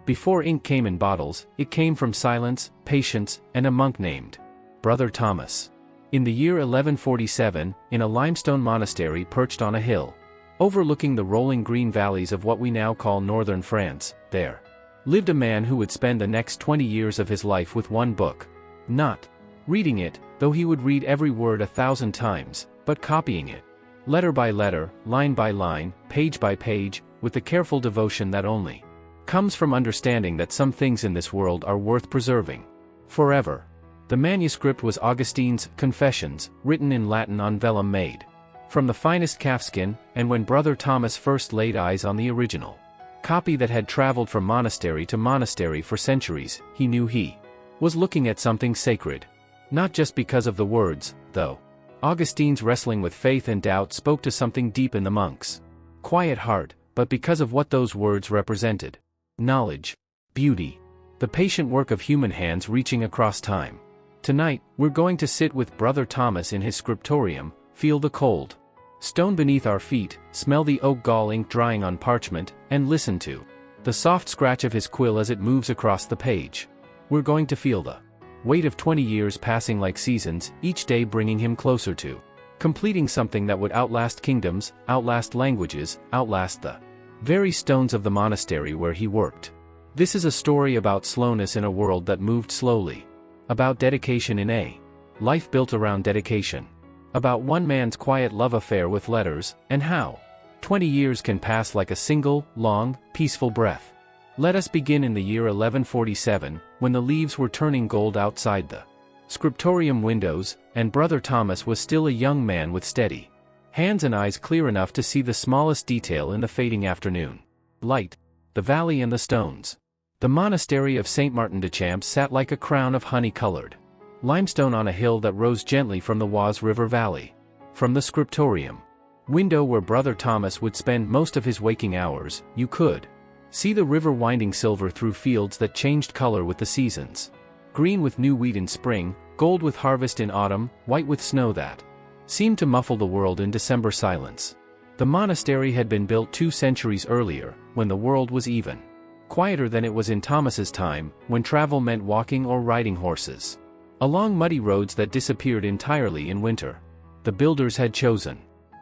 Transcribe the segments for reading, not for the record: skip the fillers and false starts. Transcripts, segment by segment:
Before ink came in bottles, it came from silence, patience, and a monk named Brother Thomas. In the year 1147, in a limestone monastery perched on a hill, overlooking the rolling green valleys of what we now call northern France, there lived a man who would spend the next 20 years of his life with one book. Not reading it, though he would read every word 1,000 times, but copying it, letter by letter, line by line, page by page, with the careful devotion that only comes from understanding that some things in this world are worth preserving forever. The manuscript was Augustine's Confessions, written in Latin on vellum made from the finest calfskin, and when Brother Thomas first laid eyes on the original copy that had traveled from monastery to monastery for centuries, he knew he was looking at something sacred. Not just because of the words, though. Augustine's wrestling with faith and doubt spoke to something deep in the monk's quiet heart, but because of what those words represented. Knowledge, beauty, the patient work of human hands reaching across time. Tonight, we're going to sit with Brother Thomas in his scriptorium, feel the cold stone beneath our feet, smell the oak gall ink drying on parchment, and listen to the soft scratch of his quill as it moves across the page. We're going to feel the weight of 20 years passing like seasons, each day bringing him closer to completing something that would outlast kingdoms, outlast languages, outlast the very stones of the monastery where he worked. This is a story about slowness in a world that moved slowly. About dedication in a life built around dedication. About one man's quiet love affair with letters, and how 20 years can pass like a single, long, peaceful breath. Let us begin in the year 1147, when the leaves were turning gold outside the Scriptorium windows, and Brother Thomas was still a young man with steady hands and eyes clear enough to see the smallest detail in the fading afternoon light, the valley and the stones. The monastery of St. Martin de Champs sat like a crown of honey-colored limestone on a hill that rose gently from the Oise River Valley. From the Scriptorium window where Brother Thomas would spend most of his waking hours, you could see the river winding silver through fields that changed color with the seasons. Green with new wheat in spring, gold with harvest in autumn, white with snow that seemed to muffle the world in December silence. The monastery had been built 2 centuries earlier, when the world was even quieter than it was in Thomas's time, when travel meant walking or riding horses along muddy roads that disappeared entirely in winter. The builders had chosen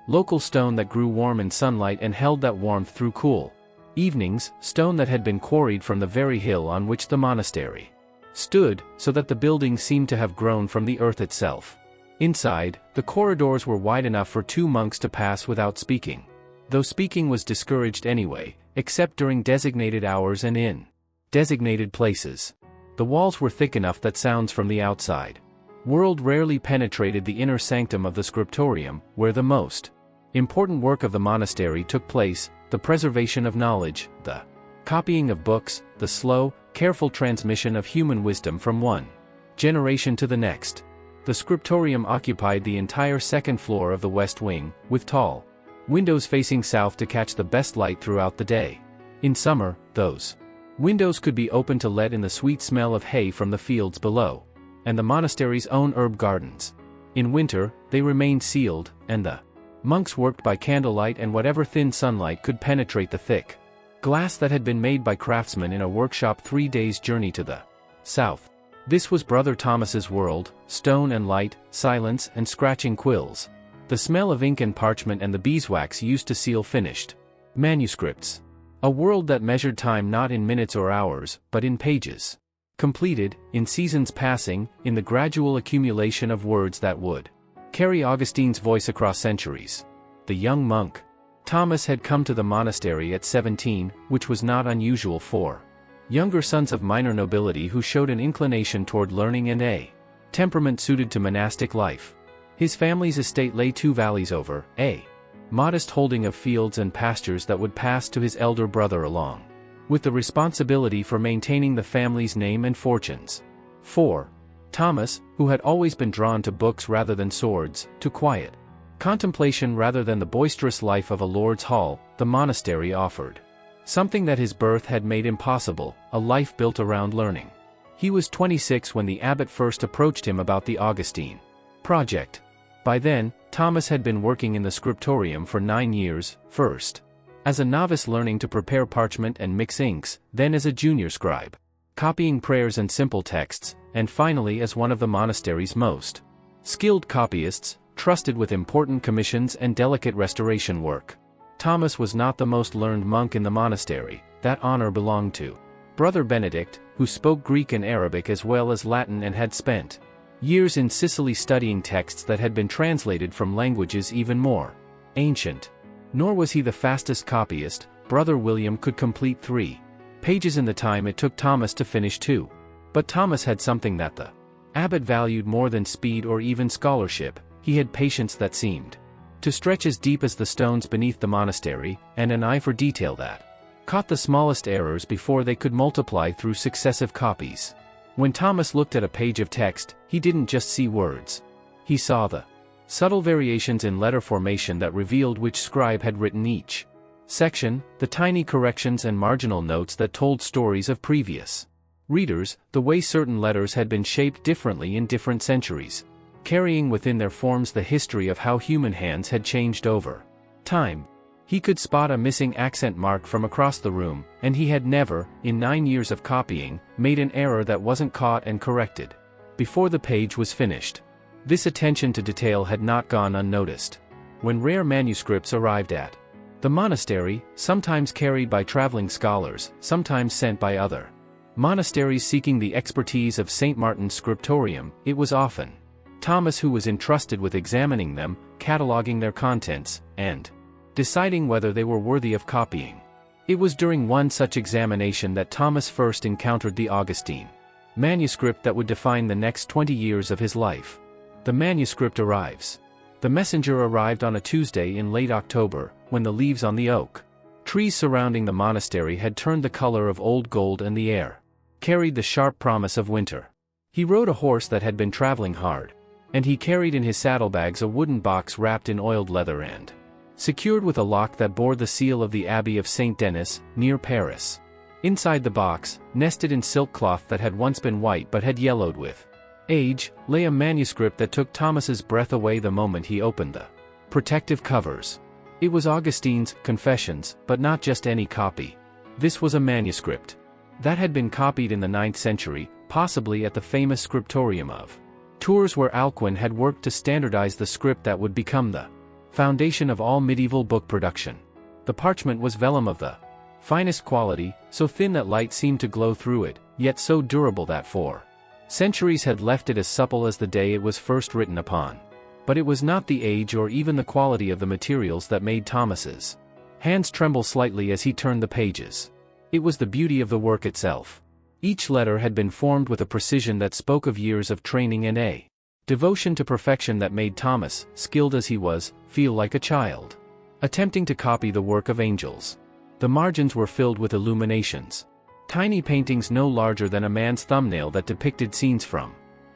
local stone that grew warm in sunlight and held that warmth through cool evenings, stone that had been quarried from the very hill on which the monastery stood, so that the building seemed to have grown from the earth itself. Inside, the corridors were wide enough for 2 monks to pass without speaking, though speaking was discouraged anyway, except during designated hours and in designated places. The walls were thick enough that sounds from the outside world rarely penetrated the inner sanctum of the scriptorium, where the most important work of the monastery took place, the preservation of knowledge, the copying of books, the slow, careful transmission of human wisdom from one generation to the next. The scriptorium occupied the entire second floor of the west wing, with tall windows facing south to catch the best light throughout the day. In summer, those windows could be opened to let in the sweet smell of hay from the fields below, and the monastery's own herb gardens. In winter, they remained sealed, and the monks worked by candlelight and whatever thin sunlight could penetrate the thick glass that had been made by craftsmen in a workshop 3 days' journey to the south. This was Brother Thomas's world, stone and light, silence and scratching quills, the smell of ink and parchment and the beeswax used to seal finished manuscripts. A world that measured time not in minutes or hours, but in pages. Completed, in seasons passing, in the gradual accumulation of words that would carry Augustine's voice across centuries. The young monk Thomas had come to the monastery at 17, which was not unusual for younger sons of minor nobility who showed an inclination toward learning and a temperament suited to monastic life. His family's estate lay 2 valleys over, a modest holding of fields and pastures that would pass to his elder brother along with the responsibility for maintaining the family's name and fortunes. 4. Thomas, who had always been drawn to books rather than swords, to quiet contemplation rather than the boisterous life of a lord's hall, the monastery offered something that his birth had made impossible, a life built around learning. He was 26 when the abbot first approached him about the Augustine project. By then, Thomas had been working in the scriptorium for 9 years, first As a novice learning to prepare parchment and mix inks, then as a junior scribe, copying prayers and simple texts, and finally as one of the monastery's most skilled copyists, trusted with important commissions and delicate restoration work. Thomas was not the most learned monk in the monastery. That honor belonged to Brother Benedict, who spoke Greek and Arabic as well as Latin and had spent years in Sicily studying texts that had been translated from languages even more ancient. Nor was he the fastest copyist. Brother William could complete 3 pages in the time it took Thomas to finish 2. But Thomas had something that the abbot valued more than speed or even scholarship. He had patience that seemed to stretch as deep as the stones beneath the monastery, and an eye for detail that caught the smallest errors before they could multiply through successive copies. When Thomas looked at a page of text, he didn't just see words. He saw the subtle variations in letter formation that revealed which scribe had written each section, the tiny corrections and marginal notes that told stories of previous readers, the way certain letters had been shaped differently in different centuries, carrying within their forms the history of how human hands had changed over time. He could spot a missing accent mark from across the room, and he had never, in 9 years of copying, made an error that wasn't caught and corrected before the page was finished. This attention to detail had not gone unnoticed. When rare manuscripts arrived at the monastery, sometimes carried by traveling scholars, sometimes sent by other monasteries seeking the expertise of St. Martin's Scriptorium, it was often Thomas who was entrusted with examining them, cataloging their contents, and deciding whether they were worthy of copying. It was during one such examination that Thomas first encountered the Augustine manuscript that would define the next 20 years of his life. The manuscript arrives. The messenger arrived on a Tuesday in late October, when the leaves on the oak trees surrounding the monastery had turned the color of old gold and the air carried the sharp promise of winter. He rode a horse that had been traveling hard, and he carried in his saddlebags a wooden box wrapped in oiled leather and secured with a lock that bore the seal of the Abbey of Saint Denis, near Paris. Inside the box, nested in silk cloth that had once been white but had yellowed with age, lay a manuscript that took Thomas's breath away the moment he opened the protective covers. It was Augustine's Confessions, but not just any copy. This was a manuscript that had been copied in the 9th century, possibly at the famous Scriptorium of Tours, where Alcuin had worked to standardize the script that would become the foundation of all medieval book production. The parchment was vellum of the finest quality, so thin that light seemed to glow through it, yet so durable that for centuries had left it as supple as the day it was first written upon. But it was not the age or even the quality of the materials that made Thomas's hands tremble slightly as he turned the pages. It was the beauty of the work itself. Each letter had been formed with a precision that spoke of years of training and a devotion to perfection that made Thomas, skilled as he was, feel like a child attempting to copy the work of angels. The margins were filled with illuminations. Tiny paintings no larger than a man's thumbnail that depicted scenes from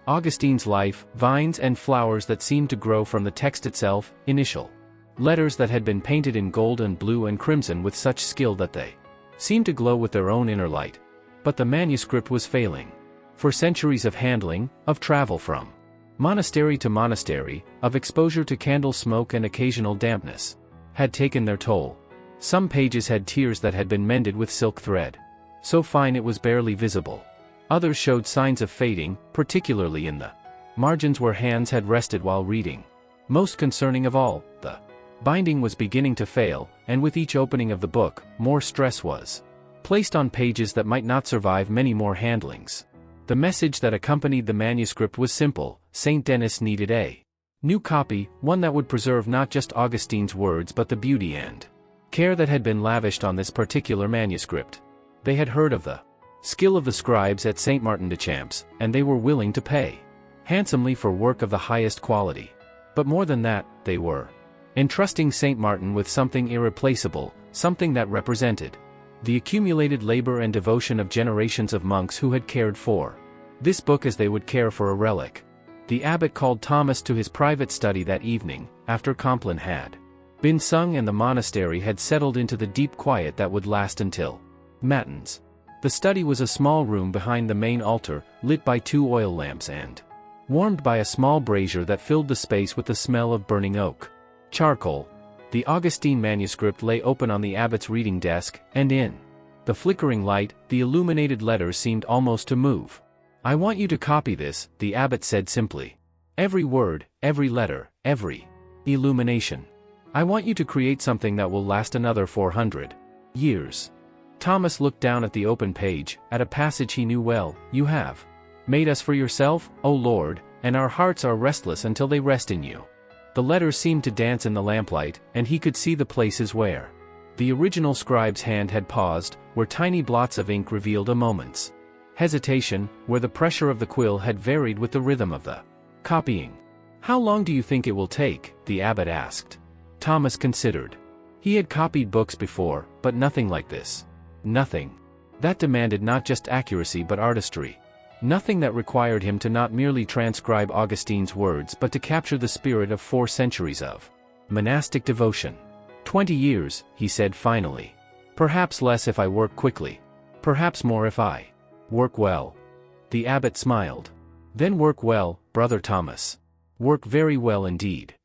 Augustine's life, vines and flowers that seemed to grow from the text itself, initial letters that had been painted in gold and blue and crimson with such skill that they seemed to glow with their own inner light. But the manuscript was failing. For centuries of handling, of travel from monastery to monastery, of exposure to candle smoke and occasional dampness, had taken their toll. Some pages had tears that had been mended with silk thread, so fine it was barely visible. Others showed signs of fading, particularly in the margins where hands had rested while reading. Most concerning of all, the binding was beginning to fail, and with each opening of the book, more stress was placed on pages that might not survive many more handlings. The message that accompanied the manuscript was simple: Saint Denis needed a new copy, one that would preserve not just Augustine's words but the beauty and care that had been lavished on this particular manuscript. They had heard of the skill of the scribes at St. Martin de Champs, and they were willing to pay handsomely for work of the highest quality. But more than that, they were entrusting St. Martin with something irreplaceable, something that represented the accumulated labor and devotion of generations of monks who had cared for this book as they would care for a relic. The abbot called Thomas to his private study that evening, after Compline had been sung and the monastery had settled into the deep quiet that would last until matins. The study was a small room behind the main altar, lit by 2 oil lamps and warmed by a small brazier that filled the space with the smell of burning oak. Charcoal. The Augustine manuscript lay open on the abbot's reading desk, and in the flickering light, the illuminated letters seemed almost to move. "I want you to copy this," the abbot said simply. "Every word, every letter, every illumination. I want you to create something that will last another 400 years." Thomas looked down at the open page, at a passage he knew well. "You have made us for yourself, O Lord, and our hearts are restless until they rest in you." The letters seemed to dance in the lamplight, and he could see the places where the original scribe's hand had paused, where tiny blots of ink revealed a moment's hesitation, where the pressure of the quill had varied with the rhythm of the copying. "How long do you think it will take?" the abbot asked. Thomas considered. He had copied books before, but nothing like this. Nothing that demanded not just accuracy but artistry. Nothing that required him to not merely transcribe Augustine's words but to capture the spirit of 4 centuries of monastic devotion. 20 years, he said finally. "Perhaps less if I work quickly. Perhaps more if I work well." The abbot smiled. "Then work well, Brother Thomas. Work very well indeed."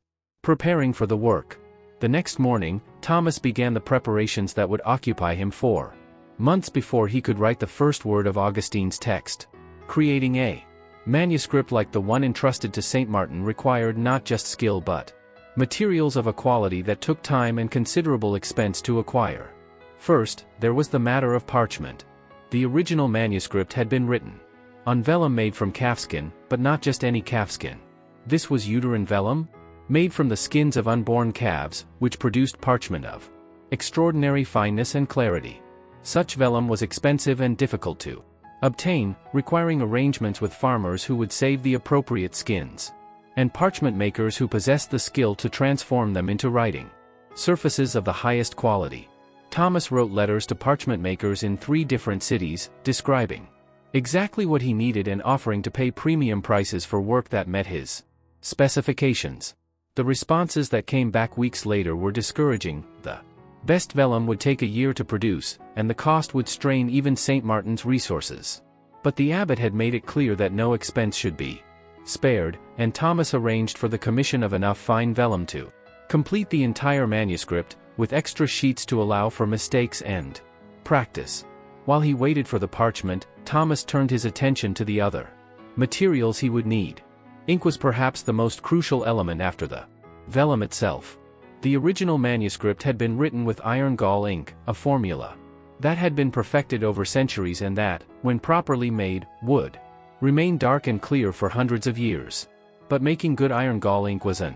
Preparing for the work. The next morning, Thomas began the preparations that would occupy him 4 months before he could write the first word of Augustine's text. Creating a manuscript like the one entrusted to St. Martin required not just skill but materials of a quality that took time and considerable expense to acquire. First, there was the matter of parchment. The original manuscript had been written on vellum made from calfskin, but not just any calfskin. This was uterine vellum, made from the skins of unborn calves, which produced parchment of extraordinary fineness and clarity. Such vellum was expensive and difficult to obtain, requiring arrangements with farmers who would save the appropriate skins, and parchment makers who possessed the skill to transform them into writing surfaces of the highest quality. Thomas wrote letters to parchment makers in 3 different cities, describing exactly what he needed and offering to pay premium prices for work that met his specifications. The responses that came back weeks later were discouraging. The best vellum would take a year to produce, and the cost would strain even St. Martin's resources. But the abbot had made it clear that no expense should be spared, and Thomas arranged for the commission of enough fine vellum to complete the entire manuscript, with extra sheets to allow for mistakes and practice. While he waited for the parchment, Thomas turned his attention to the other materials he would need. Ink was perhaps the most crucial element after the vellum itself. The original manuscript had been written with iron gall ink, a formula that had been perfected over centuries and that, when properly made, would remain dark and clear for hundreds of years. But making good iron gall ink was an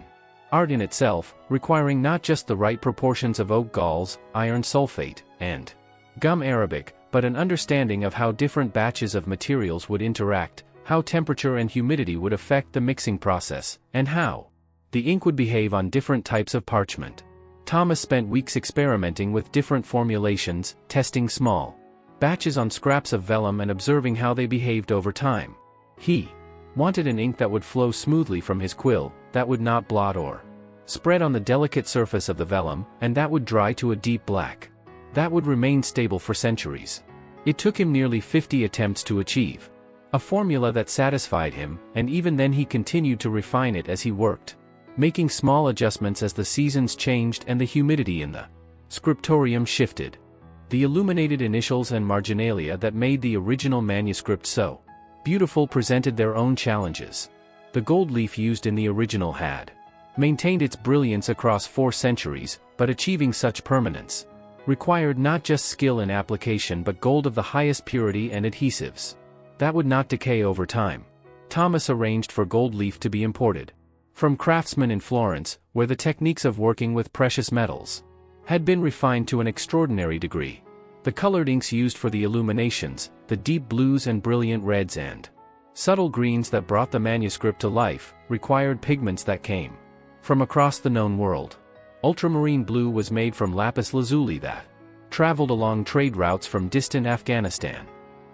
art in itself, requiring not just the right proportions of oak galls, iron sulfate, and gum arabic, but an understanding of how different batches of materials would interact, how temperature and humidity would affect the mixing process, and how the ink would behave on different types of parchment. Thomas spent weeks experimenting with different formulations, testing small batches on scraps of vellum and observing how they behaved over time. He wanted an ink that would flow smoothly from his quill, that would not blot or spread on the delicate surface of the vellum, and that would dry to a deep black, that would remain stable for centuries. It took him nearly 50 attempts to achieve a formula that satisfied him, and even then he continued to refine it as he worked, making small adjustments as the seasons changed and the humidity in the scriptorium shifted. The illuminated initials and marginalia that made the original manuscript so beautiful presented their own challenges. The gold leaf used in the original had maintained its brilliance across 4 centuries, but achieving such permanence required not just skill in application but gold of the highest purity and adhesives that would not decay over time. Thomas arranged for gold leaf to be imported from craftsmen in Florence, where the techniques of working with precious metals had been refined to an extraordinary degree. The colored inks used for the illuminations, the deep blues and brilliant reds and subtle greens that brought the manuscript to life, required pigments that came from across the known world. Ultramarine blue was made from lapis lazuli that traveled along trade routes from distant Afghanistan.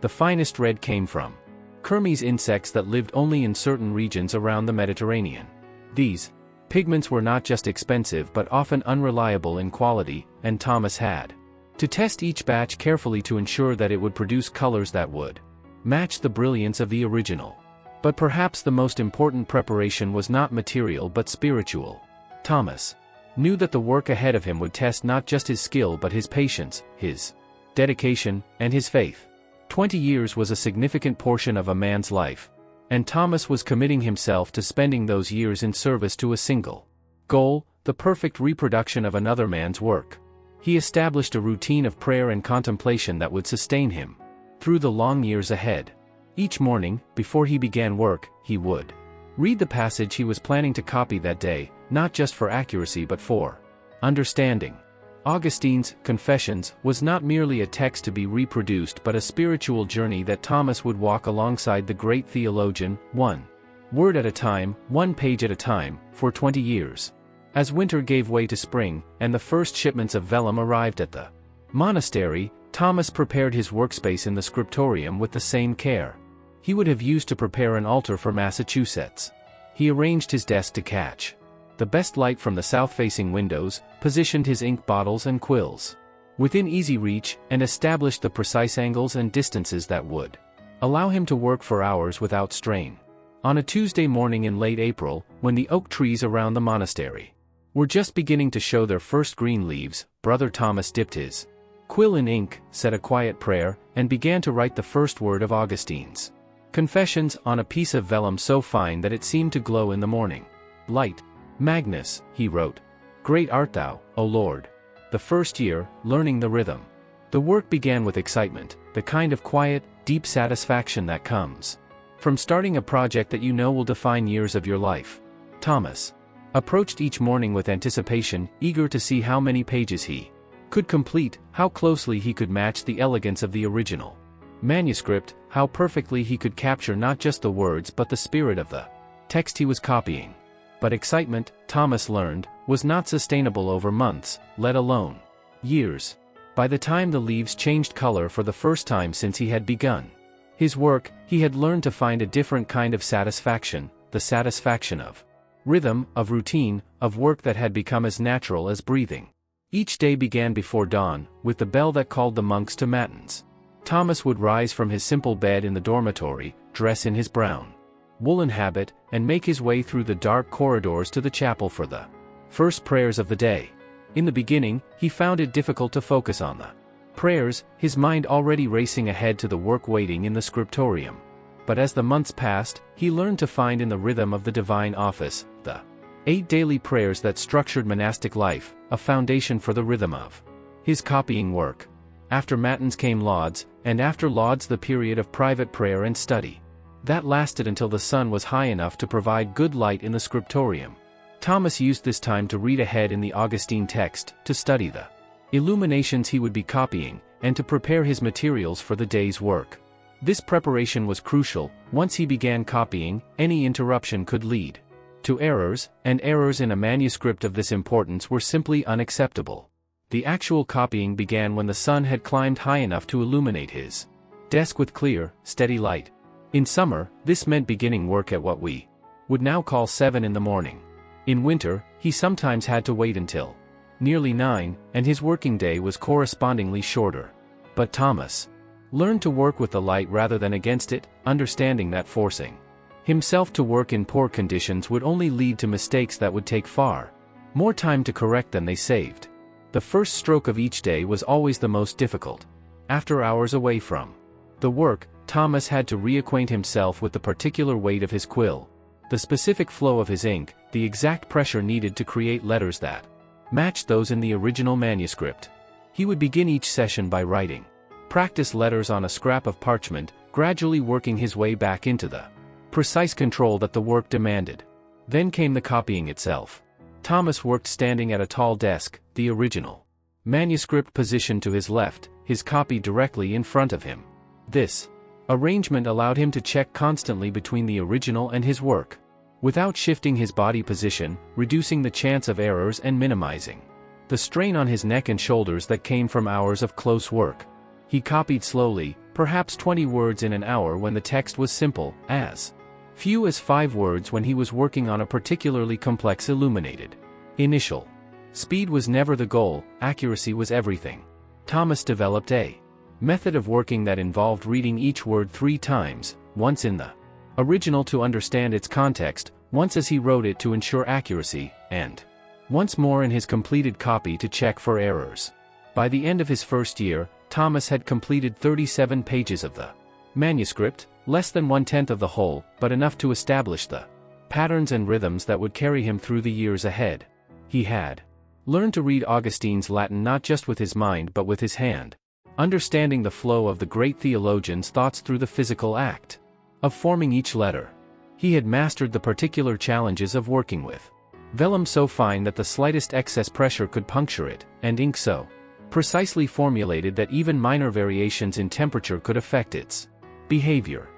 The finest red came from Kermes insects that lived only in certain regions around the Mediterranean. These pigments were not just expensive but often unreliable in quality, and Thomas had to test each batch carefully to ensure that it would produce colors that would match the brilliance of the original. But perhaps the most important preparation was not material but spiritual. Thomas knew that the work ahead of him would test not just his skill but his patience, his dedication, and his faith. 20 years was a significant portion of a man's life, and Thomas was committing himself to spending those years in service to a single goal, the perfect reproduction of another man's work. He established a routine of prayer and contemplation that would sustain him through the long years ahead. Each morning, before he began work, he would read the passage he was planning to copy that day, not just for accuracy but for understanding. Augustine's Confessions was not merely a text to be reproduced but a spiritual journey that Thomas would walk alongside the great theologian, one word at a time, one page at a time, for 20 years. As winter gave way to spring, and the first shipments of vellum arrived at the monastery, Thomas prepared his workspace in the Scriptorium with the same care he would have used to prepare an altar for Massachusetts. He arranged his desk to catch the best light from the south-facing windows, positioned his ink bottles and quills within easy reach, and established the precise angles and distances that would allow him to work for hours without strain. On a Tuesday morning in late April, when the oak trees around the monastery were just beginning to show their first green leaves, Brother Thomas dipped his quill in ink, said a quiet prayer, and began to write the first word of Augustine's Confessions on a piece of vellum so fine that it seemed to glow in the morning light. Magnus, he wrote, great art thou, O Lord. The first year, learning the rhythm. The work began with excitement, the kind of quiet, deep satisfaction that comes from starting a project that you know will define years of your life. Thomas approached each morning with anticipation, eager to see how many pages he could complete, how closely he could match the elegance of the original manuscript, how perfectly he could capture not just the words but the spirit of the text he was copying. But excitement, Thomas learned, was not sustainable over months, let alone years. By the time the leaves changed color for the first time since he had begun his work, he had learned to find a different kind of satisfaction, the satisfaction of rhythm, of routine, of work that had become as natural as breathing. Each day began before dawn, with the bell that called the monks to matins. Thomas would rise from his simple bed in the dormitory, dress in his brown woolen habit, and make his way through the dark corridors to the chapel for the first prayers of the day. In the beginning, he found it difficult to focus on the prayers, his mind already racing ahead to the work waiting in the Scriptorium. But as the months passed, he learned to find in the rhythm of the divine office, the 8 daily prayers that structured monastic life, a foundation for the rhythm of his copying work. After matins came lauds, and after lauds the period of private prayer and study. That lasted until the sun was high enough to provide good light in the Scriptorium. Thomas used this time to read ahead in the Augustine text, to study the illuminations he would be copying, and to prepare his materials for the day's work. This preparation was crucial. Once he began copying, any interruption could lead to errors, and errors in a manuscript of this importance were simply unacceptable. The actual copying began when the sun had climbed high enough to illuminate his desk with clear, steady light. In summer, this meant beginning work at what we would now call 7 in the morning. In winter, he sometimes had to wait until nearly 9, and his working day was correspondingly shorter. But Thomas learned to work with the light rather than against it, understanding that forcing himself to work in poor conditions would only lead to mistakes that would take far more time to correct than they saved. The first stroke of each day was always the most difficult. After hours away from the work, Thomas had to reacquaint himself with the particular weight of his quill, the specific flow of his ink, the exact pressure needed to create letters that matched those in the original manuscript. He would begin each session by writing practice letters on a scrap of parchment, gradually working his way back into the precise control that the work demanded. Then came the copying itself. Thomas worked standing at a tall desk, the original manuscript positioned to his left, his copy directly in front of him. This arrangement allowed him to check constantly between the original and his work, without shifting his body position, reducing the chance of errors and minimizing the strain on his neck and shoulders that came from hours of close work. He copied slowly, perhaps 20 words in an hour when the text was simple, as few as 5 words when he was working on a particularly complex illuminated initial. Speed was never the goal, accuracy was everything. Thomas developed a method of working that involved reading each word 3 times, once in the original to understand its context, once as he wrote it to ensure accuracy, and once more in his completed copy to check for errors. By the end of his first year, Thomas had completed 37 pages of the manuscript, less than 1/10 of the whole, but enough to establish the patterns and rhythms that would carry him through the years ahead. He had learned to read Augustine's Latin not just with his mind but with his hand, understanding the flow of the great theologian's thoughts through the physical act of forming each letter. He had mastered the particular challenges of working with vellum so fine that the slightest excess pressure could puncture it, and ink so precisely formulated that even minor variations in temperature could affect its behavior.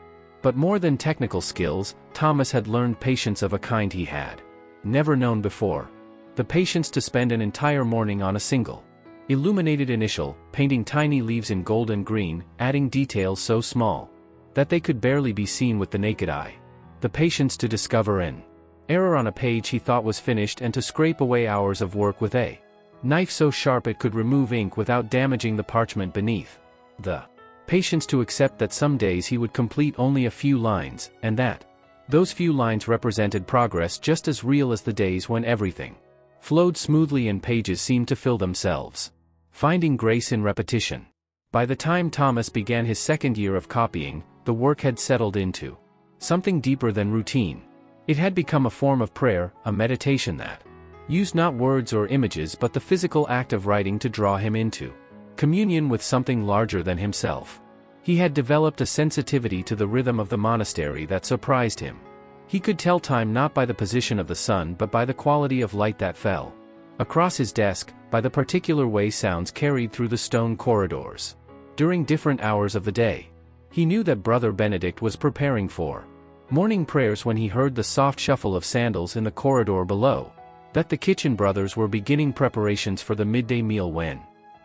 But more than technical skills, Thomas had learned patience of a kind he had never known before. The patience to spend an entire morning on a single illuminated initial, painting tiny leaves in gold and green, adding details so small that they could barely be seen with the naked eye. The patience to discover an error on a page he thought was finished and to scrape away hours of work with a knife so sharp it could remove ink without damaging the parchment beneath. The patience to accept that some days he would complete only a few lines, and that those few lines represented progress just as real as the days when everything flowed smoothly and pages seemed to fill themselves. Finding grace in repetition. By the time Thomas began his second year of copying, the work had settled into something deeper than routine. It had become a form of prayer, a meditation that used not words or images but the physical act of writing to draw him into communion with something larger than himself. He had developed a sensitivity to the rhythm of the monastery that surprised him. He could tell time not by the position of the sun but by the quality of light that fell across his desk, by the particular way sounds carried through the stone corridors during different hours of the day. He knew that Brother Benedict was preparing for morning prayers when he heard the soft shuffle of sandals in the corridor below, that the kitchen brothers were beginning preparations for the midday meal when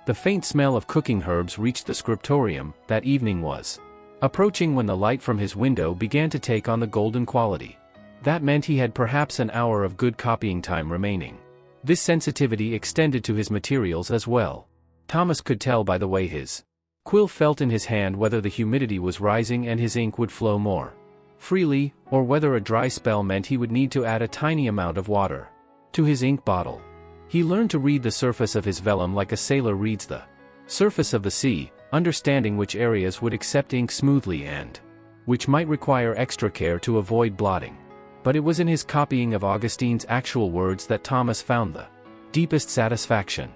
the faint smell of cooking herbs reached the scriptorium. That evening was approaching when the light from his window began to take on the golden quality. That meant he had perhaps an hour of good copying time remaining. This sensitivity extended to his materials as well. Thomas could tell by the way his quill felt in his hand whether the humidity was rising and his ink would flow more freely, or whether a dry spell meant he would need to add a tiny amount of water to his ink bottle. He learned to read the surface of his vellum like a sailor reads the surface of the sea, understanding which areas would accept ink smoothly and which might require extra care to avoid blotting. But it was in his copying of Augustine's actual words that Thomas found the deepest satisfaction.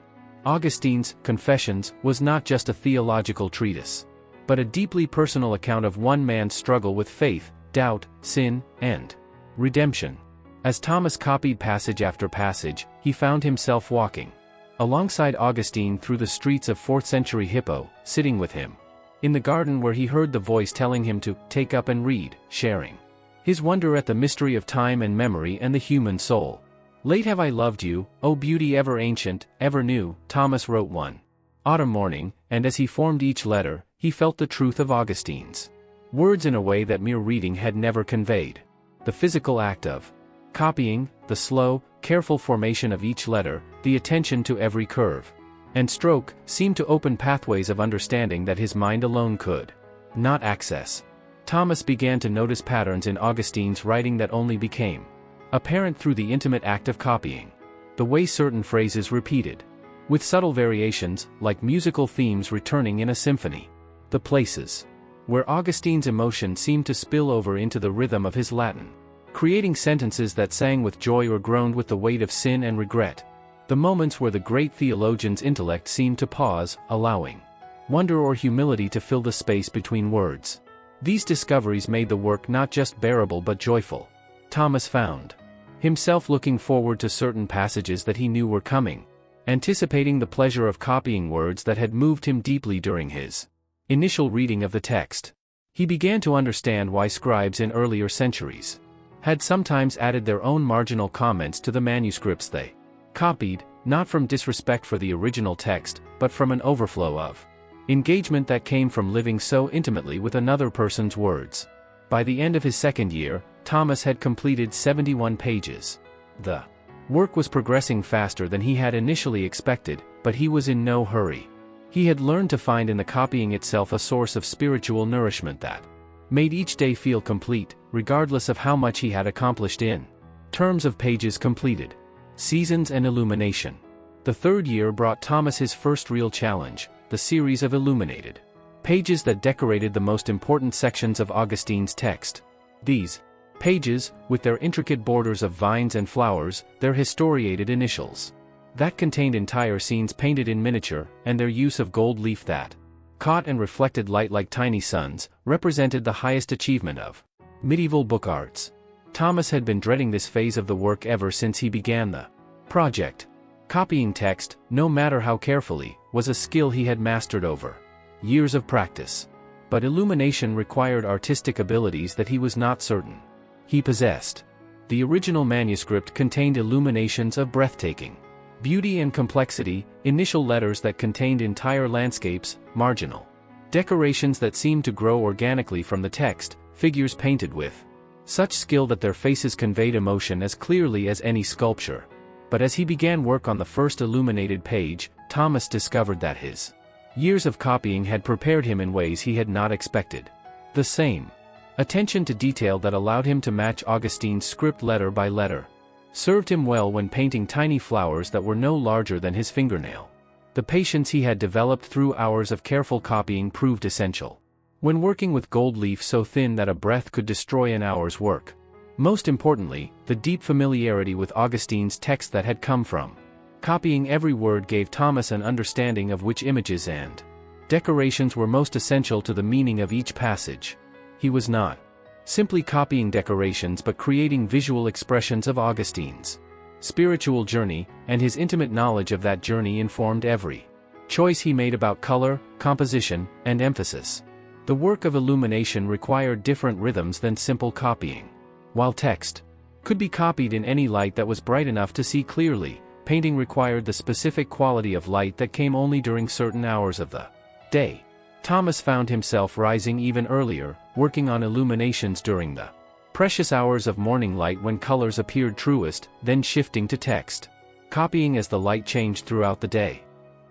Augustine's Confessions was not just a theological treatise, but a deeply personal account of one man's struggle with faith, doubt, sin, and redemption. As Thomas copied passage after passage, he found himself walking alongside Augustine through the streets of 4th century Hippo, sitting with him in the garden where he heard the voice telling him to take up and read, sharing his wonder at the mystery of time and memory and the human soul. Late have I loved you, O beauty ever ancient, ever new, Thomas wrote one autumn morning, and as he formed each letter, he felt the truth of Augustine's words in a way that mere reading had never conveyed. The physical act of copying, the slow, careful formation of each letter, the attention to every curve and stroke, seemed to open pathways of understanding that his mind alone could not access. Thomas began to notice patterns in Augustine's writing that only became apparent through the intimate act of copying. The way certain phrases repeated, with subtle variations, like musical themes returning in a symphony. The places where Augustine's emotion seemed to spill over into the rhythm of his Latin, creating sentences that sang with joy or groaned with the weight of sin and regret. The moments where the great theologian's intellect seemed to pause, allowing wonder or humility to fill the space between words. These discoveries made the work not just bearable but joyful. Thomas found himself looking forward to certain passages that he knew were coming, anticipating the pleasure of copying words that had moved him deeply during his initial reading of the text. He began to understand why scribes in earlier centuries had sometimes added their own marginal comments to the manuscripts they copied, not from disrespect for the original text, but from an overflow of engagement that came from living so intimately with another person's words. By the end of his second year, Thomas had completed 71 pages. The work was progressing faster than he had initially expected, but he was in no hurry. He had learned to find in the copying itself a source of spiritual nourishment that made each day feel complete, regardless of how much he had accomplished in terms of pages completed. Seasons and illumination. The third year brought Thomas his first real challenge, the series of illuminated pages that decorated the most important sections of Augustine's text. These pages, with their intricate borders of vines and flowers, their historiated initials that contained entire scenes painted in miniature, and their use of gold leaf that caught and reflected light like tiny suns, represented the highest achievement of medieval book arts. Thomas had been dreading this phase of the work ever since he began the project. Copying text, no matter how carefully, was a skill he had mastered over years of practice. But illumination required artistic abilities that he was not certain he possessed. The original manuscript contained illuminations of breathtaking beauty and complexity, initial letters that contained entire landscapes, marginal decorations that seemed to grow organically from the text, figures painted with such skill that their faces conveyed emotion as clearly as any sculpture. But as he began work on the first illuminated page, Thomas discovered that his years of copying had prepared him in ways he had not expected. The same attention to detail that allowed him to match Augustine's script letter by letter served him well when painting tiny flowers that were no larger than his fingernail. The patience he had developed through hours of careful copying proved essential when working with gold leaf so thin that a breath could destroy an hour's work. Most importantly, the deep familiarity with Augustine's text that had come from copying every word gave Thomas an understanding of which images and decorations were most essential to the meaning of each passage. He was not simply copying decorations but creating visual expressions of Augustine's spiritual journey, and his intimate knowledge of that journey informed every choice he made about color, composition, and emphasis. The work of illumination required different rhythms than simple copying. While text could be copied in any light that was bright enough to see clearly, painting required the specific quality of light that came only during certain hours of the day. Thomas found himself rising even earlier, working on illuminations during the precious hours of morning light when colors appeared truest, then shifting to text copying as the light changed throughout the day.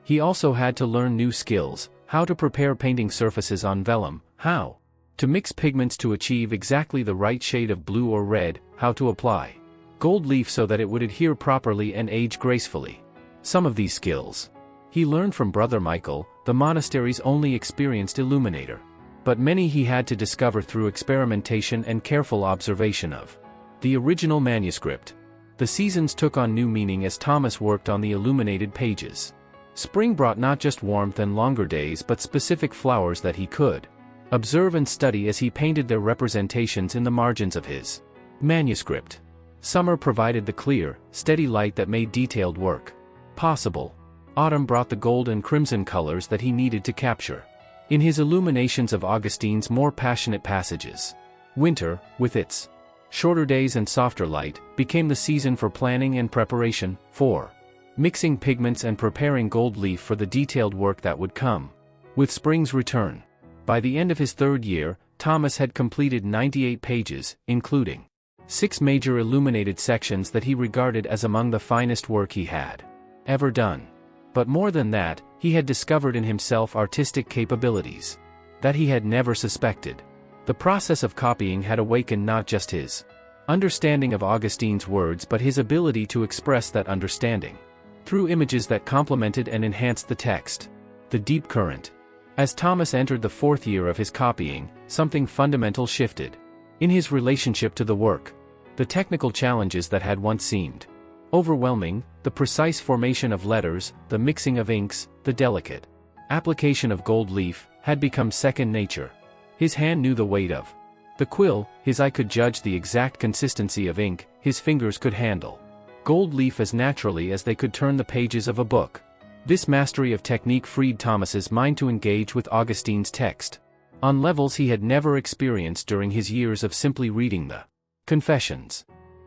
He also had to learn new skills: how to prepare painting surfaces on vellum, how to mix pigments to achieve exactly the right shade of blue or red, how to apply gold leaf so that it would adhere properly and age gracefully. Some of these skills he learned from Brother Michael, the monastery's only experienced illuminator. But many he had to discover through experimentation and careful observation of the original manuscript. The seasons took on new meaning as Thomas worked on the illuminated pages. Spring brought not just warmth and longer days but specific flowers that he could observe and study as he painted their representations in the margins of his manuscript. Summer provided the clear, steady light that made detailed work possible. Autumn brought the gold and crimson colors that he needed to capture in his illuminations of Augustine's more passionate passages. Winter, with its shorter days and softer light, became the season for planning and preparation, for mixing pigments and preparing gold leaf for the detailed work that would come with spring's return. By the end of his third year, Thomas had completed 98 pages, including 6 major illuminated sections that he regarded as among the finest work he had ever done. But more than that, he had discovered in himself artistic capabilities that he had never suspected. The process of copying had awakened not just his understanding of Augustine's words but his ability to express that understanding through images that complemented and enhanced the text. The deep current. As Thomas entered the 4th year of his copying, something fundamental shifted in his relationship to the work. The technical challenges that had once seemed overwhelming, the precise formation of letters, the mixing of inks, the delicate application of gold leaf, had become second nature. His hand knew the weight of the quill, his eye could judge the exact consistency of ink, his fingers could handle gold leaf as naturally as they could turn the pages of a book. This mastery of technique freed Thomas's mind to engage with Augustine's text on levels he had never experienced during his years of simply reading the Confessions.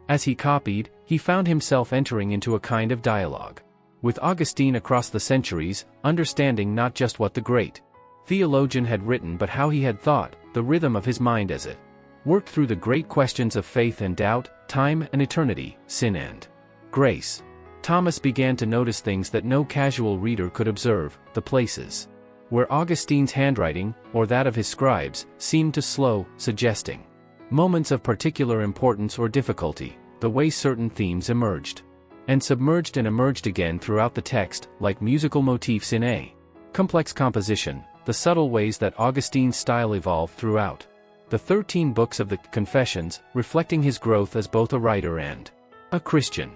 As he copied, he found himself entering into a kind of dialogue with Augustine across the centuries, understanding not just what the great theologian had written but how he had thought, the rhythm of his mind as it worked through the great questions of faith and doubt, time and eternity, sin and grace. Thomas began to notice things that no casual reader could observe: the places where Augustine's handwriting, or that of his scribes, seemed to slow, suggesting moments of particular importance or difficulty, the way certain themes emerged and submerged and emerged again throughout the text, like musical motifs in a complex composition, the subtle ways that Augustine's style evolved throughout the 13 books of the Confessions, reflecting his growth as both a writer and a Christian.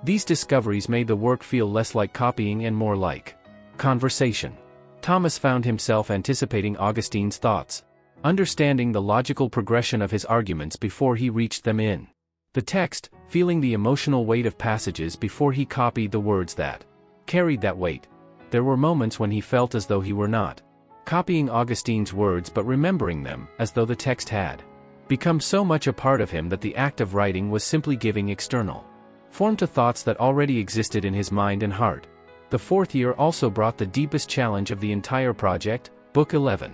These discoveries made the work feel less like copying and more like conversation. Thomas found himself anticipating Augustine's thoughts, understanding the logical progression of his arguments before he reached them in the text, feeling the emotional weight of passages before he copied the words that carried that weight. There were moments when he felt as though he were not copying Augustine's words but remembering them, as though the text had become so much a part of him that the act of writing was simply giving external form to thoughts that already existed in his mind and heart. The fourth year also brought the deepest challenge of the entire project, Book 11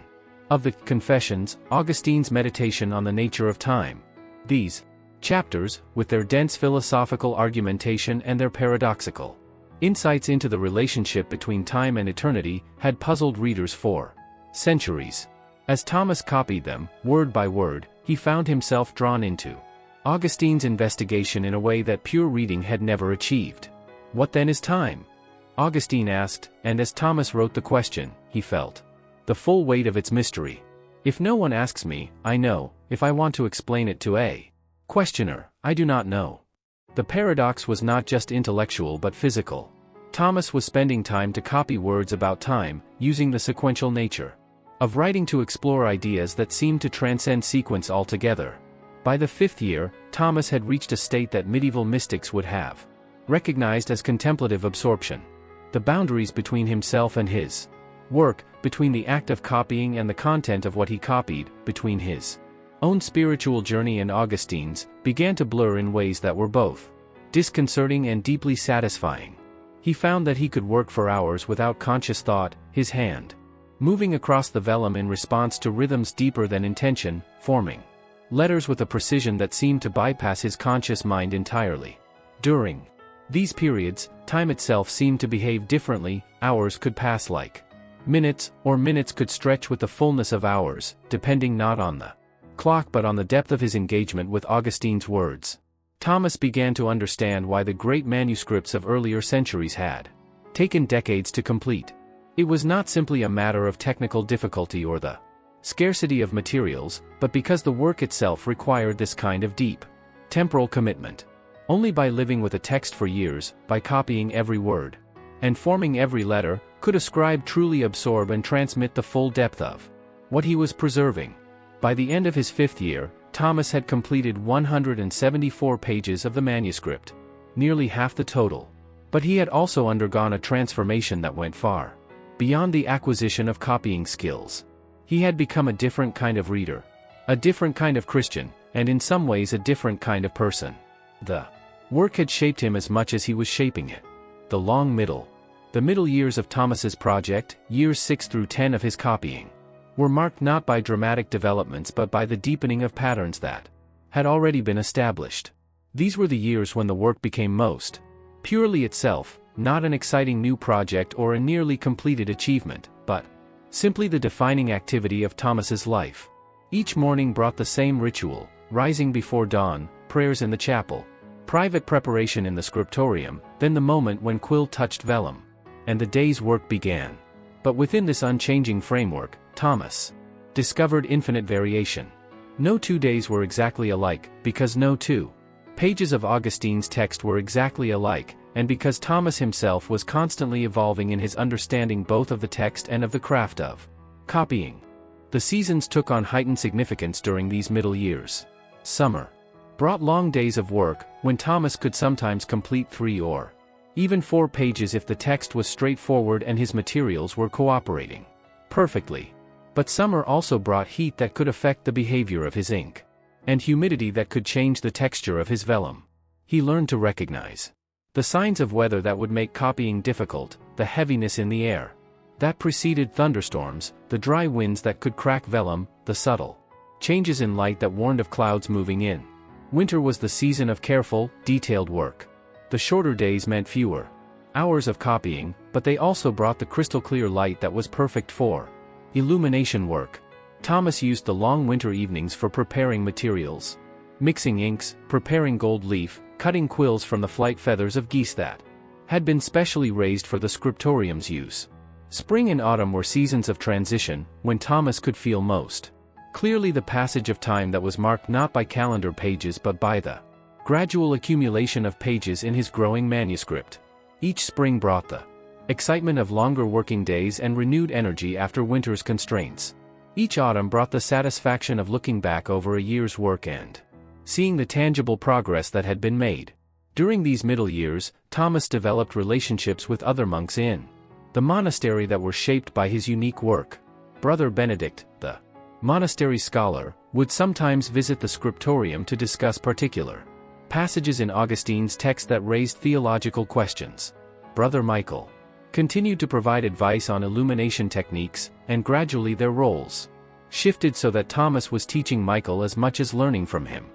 of the Confessions, Augustine's meditation on the nature of time. These chapters, with their dense philosophical argumentation and their paradoxical insights into the relationship between time and eternity, had puzzled readers for centuries. As Thomas copied them, word by word, he found himself drawn into Augustine's investigation in a way that pure reading had never achieved. What then is time? Augustine asked, and as Thomas wrote the question, he felt the full weight of its mystery. If no one asks me, I know. If I want to explain it to a questioner, I do not know. The paradox was not just intellectual but physical. Thomas was spending time to copy words about time, using the sequential nature of writing to explore ideas that seemed to transcend sequence altogether. By the fifth year, Thomas had reached a state that medieval mystics would have recognized as contemplative absorption. The boundaries between himself and his work, between the act of copying and the content of what he copied, between his own spiritual journey and Augustine's, began to blur in ways that were both disconcerting and deeply satisfying. He found that he could work for hours without conscious thought, his hand moving across the vellum in response to rhythms deeper than intention, forming letters with a precision that seemed to bypass his conscious mind entirely. During these periods, time itself seemed to behave differently. Hours could pass like minutes, or minutes could stretch with the fullness of hours, depending not on the clock but on the depth of his engagement with Augustine's words. Thomas began to understand why the great manuscripts of earlier centuries had taken decades to complete. It was not simply a matter of technical difficulty or the scarcity of materials, but because the work itself required this kind of deep temporal commitment. Only by living with a text for years, by copying every word and forming every letter, could a scribe truly absorb and transmit the full depth of what he was preserving. By the end of his fifth year, Thomas had completed 174 pages of the manuscript, nearly half the total. But he had also undergone a transformation that went far beyond the acquisition of copying skills. He had become a different kind of reader, a different kind of Christian, and in some ways a different kind of person. The work had shaped him as much as he was shaping it. The middle years of Thomas's project, years 6 through 10 of his copying, were marked not by dramatic developments but by the deepening of patterns that had already been established. These were the years when the work became most purely itself, not an exciting new project or a nearly completed achievement, but simply the defining activity of Thomas's life. Each morning brought the same ritual: rising before dawn, prayers in the chapel, private preparation in the Scriptorium, then the moment when quill touched vellum, and the day's work began. But within this unchanging framework, Thomas discovered infinite variation. No 2 days were exactly alike, because no 2 pages of Augustine's text were exactly alike, and because Thomas himself was constantly evolving in his understanding both of the text and of the craft of copying. The seasons took on heightened significance during these middle years. Summer brought long days of work, when Thomas could sometimes complete 3 or even 4 pages if the text was straightforward and his materials were cooperating perfectly. But summer also brought heat that could affect the behavior of his ink, and humidity that could change the texture of his vellum. He learned to recognize the signs of weather that would make copying difficult: the heaviness in the air that preceded thunderstorms, the dry winds that could crack vellum, the subtle changes in light that warned of clouds moving in. Winter was the season of careful, detailed work. The shorter days meant fewer hours of copying, but they also brought the crystal-clear light that was perfect for illumination work. Thomas used the long winter evenings for preparing materials, mixing inks, preparing gold leaf, cutting quills from the flight feathers of geese that had been specially raised for the scriptorium's use. Spring and autumn were seasons of transition, when Thomas could feel most clearly the passage of time that was marked not by calendar pages but by the gradual accumulation of pages in his growing manuscript. Each spring brought the excitement of longer working days and renewed energy after winter's constraints. Each autumn brought the satisfaction of looking back over a year's work and seeing the tangible progress that had been made. During these middle years, Thomas developed relationships with other monks in the monastery that were shaped by his unique work. Brother Benedict, the monastery scholar, would sometimes visit the Scriptorium to discuss particular passages in Augustine's text that raised theological questions. Brother Michael continued to provide advice on illumination techniques, and gradually their roles shifted so that Thomas was teaching Michael as much as learning from him.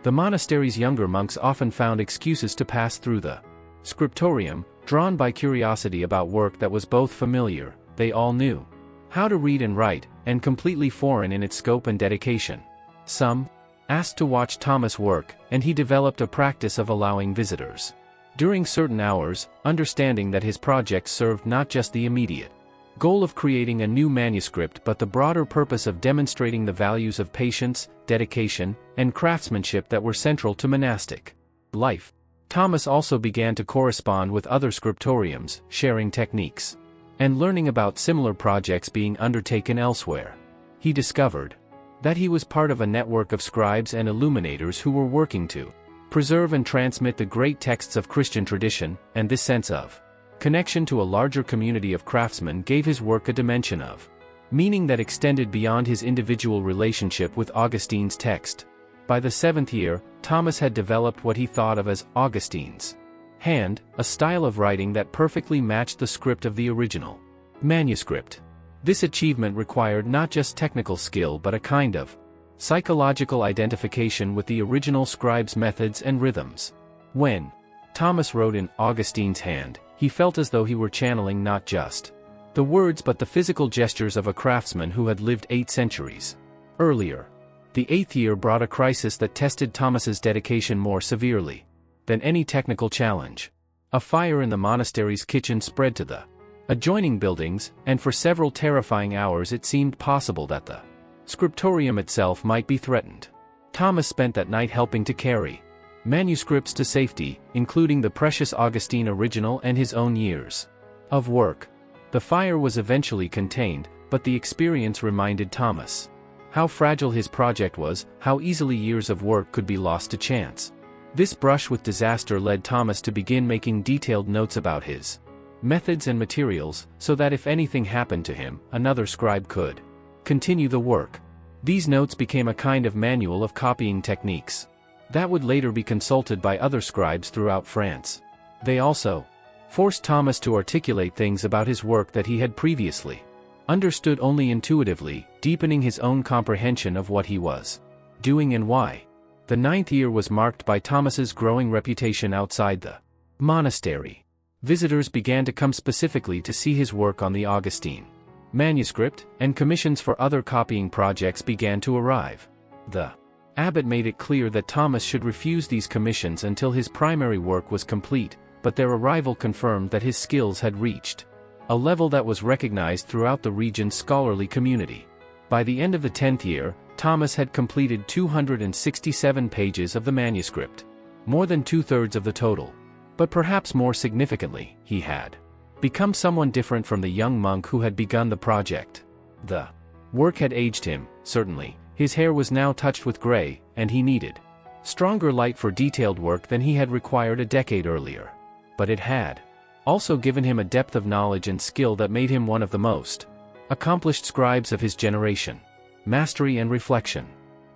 The monastery's younger monks often found excuses to pass through the Scriptorium, drawn by curiosity about work that was both familiar, they all knew how to read and write, and completely foreign in its scope and dedication. Some asked to watch Thomas work, and he developed a practice of allowing visitors during certain hours, understanding that his project served not just the immediate goal of creating a new manuscript but the broader purpose of demonstrating the values of patience, dedication, and craftsmanship that were central to monastic life. Thomas also began to correspond with other scriptoriums, sharing techniques and learning about similar projects being undertaken elsewhere. He discovered that he was part of a network of scribes and illuminators who were working to preserve and transmit the great texts of Christian tradition, and this sense of connection to a larger community of craftsmen gave his work a dimension of meaning that extended beyond his individual relationship with Augustine's text. By the 7th year, Thomas had developed what he thought of as Augustine's hand, a style of writing that perfectly matched the script of the original manuscript. This achievement required not just technical skill but a kind of psychological identification with the original scribe's methods and rhythms. When Thomas wrote in Augustine's hand, he felt as though he were channeling not just the words but the physical gestures of a craftsman who had lived 8 centuries earlier. The 8th year brought a crisis that tested Thomas's dedication more severely than any technical challenge. A fire in the monastery's kitchen spread to the adjoining buildings, and for several terrifying hours it seemed possible that the Scriptorium itself might be threatened. Thomas spent that night helping to carry manuscripts to safety, including the precious Augustine original and his own years of work. The fire was eventually contained, but the experience reminded Thomas how fragile his project was, how easily years of work could be lost to chance. This brush with disaster led Thomas to begin making detailed notes about his methods and materials, so that if anything happened to him, another scribe could continue the work. These notes became a kind of manual of copying techniques that would later be consulted by other scribes throughout France. They also forced Thomas to articulate things about his work that he had previously understood only intuitively, deepening his own comprehension of what he was doing and why. The 9th year was marked by Thomas's growing reputation outside the monastery. Visitors began to come specifically to see his work on the Augustine manuscript, and commissions for other copying projects began to arrive. The abbot made it clear that Thomas should refuse these commissions until his primary work was complete, but their arrival confirmed that his skills had reached a level that was recognized throughout the region's scholarly community. By the end of the 10th year, Thomas had completed 267 pages of the manuscript, more than 2/3 of the total. But perhaps more significantly, he had become someone different from the young monk who had begun the project. The work had aged him, certainly. His hair was now touched with gray, and he needed stronger light for detailed work than he had required a decade earlier. But it had also given him a depth of knowledge and skill that made him one of the most accomplished scribes of his generation. Mastery and reflection.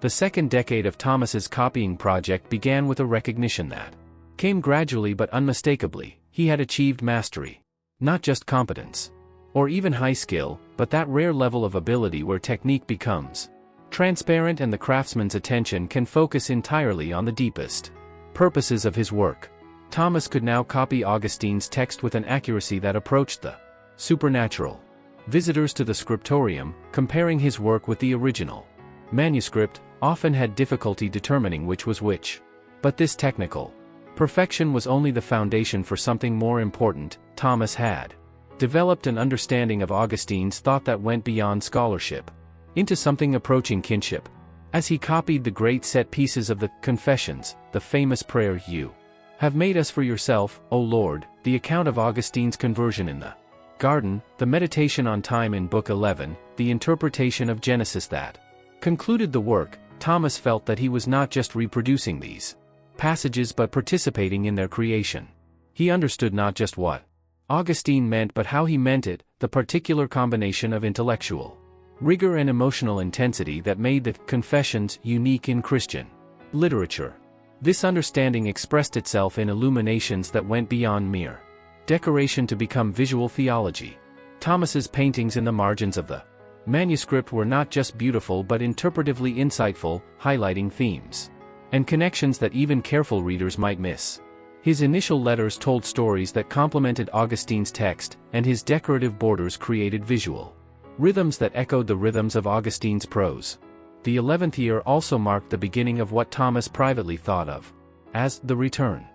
The second decade of Thomas's copying project began with a recognition that came gradually but unmistakably. He had achieved mastery. Not just competence, or even high skill, but that rare level of ability where technique becomes transparent and the craftsman's attention can focus entirely on the deepest purposes of his work. Thomas could now copy Augustine's text with an accuracy that approached the supernatural. Visitors to the Scriptorium, comparing his work with the original manuscript, often had difficulty determining which was which. But this technical Perfection was only the foundation for something more important. Thomas had developed an understanding of Augustine's thought that went beyond scholarship into something approaching kinship. As he copied the great set pieces of the Confessions, the famous prayer, "You have made us for yourself, O Lord," the account of Augustine's conversion in the garden, the meditation on time in Book 11, the interpretation of Genesis that concluded the work, Thomas felt that he was not just reproducing these passages but participating in their creation. He understood not just what Augustine meant but how he meant it, the particular combination of intellectual rigor and emotional intensity that made the Confessions unique in Christian literature. This understanding expressed itself in illuminations that went beyond mere decoration to become visual theology. Thomas's paintings in the margins of the manuscript were not just beautiful but interpretively insightful, highlighting themes and connections that even careful readers might miss. His initial letters told stories that complemented Augustine's text, and his decorative borders created visual rhythms that echoed the rhythms of Augustine's prose. The 11th year also marked the beginning of what Thomas privately thought of as the return.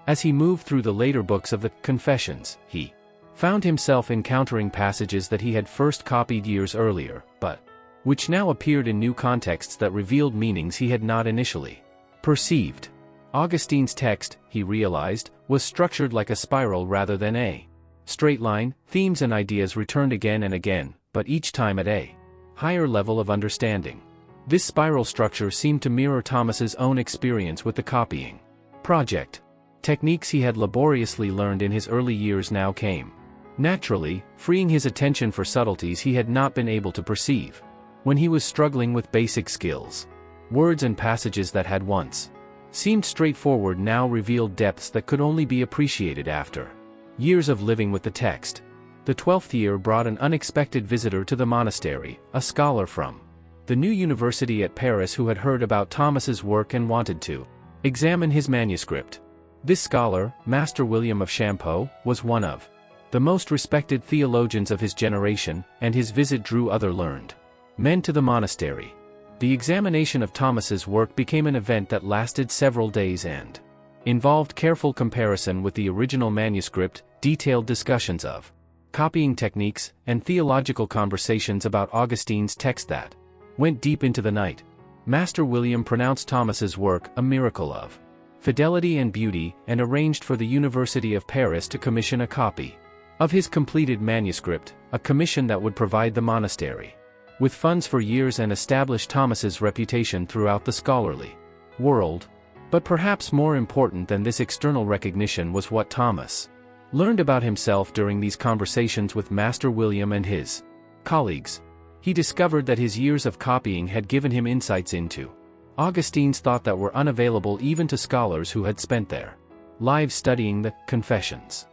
As he moved through the later books of the Confessions, he found himself encountering passages that he had first copied years earlier, but which now appeared in new contexts that revealed meanings he had not initially perceived. Augustine's text, he realized, was structured like a spiral rather than a straight line. Themes and ideas returned again and again, but each time at a higher level of understanding. This spiral structure seemed to mirror Thomas's own experience with the copying project. Techniques he had laboriously learned in his early years now came naturally, freeing his attention for subtleties he had not been able to perceive when he was struggling with basic skills. Words and passages that had once seemed straightforward now revealed depths that could only be appreciated after years of living with the text. The 12th year brought an unexpected visitor to the monastery, a scholar from the new university at Paris who had heard about Thomas's work and wanted to examine his manuscript. This scholar, Master William of Champeaux, was one of the most respected theologians of his generation, and his visit drew other learned men to the monastery. The examination of Thomas's work became an event that lasted several days and involved careful comparison with the original manuscript, detailed discussions of copying techniques, and theological conversations about Augustine's text that went deep into the night. Master William pronounced Thomas's work a miracle of fidelity and beauty, and arranged for the University of Paris to commission a copy of his completed manuscript, a commission that would provide the monastery with funds for years and establish Thomas's reputation throughout the scholarly world. But perhaps more important than this external recognition was what Thomas learned about himself during these conversations with Master William and his colleagues. He discovered that his years of copying had given him insights into Augustine's thought that were unavailable even to scholars who had spent their lives studying the Confessions.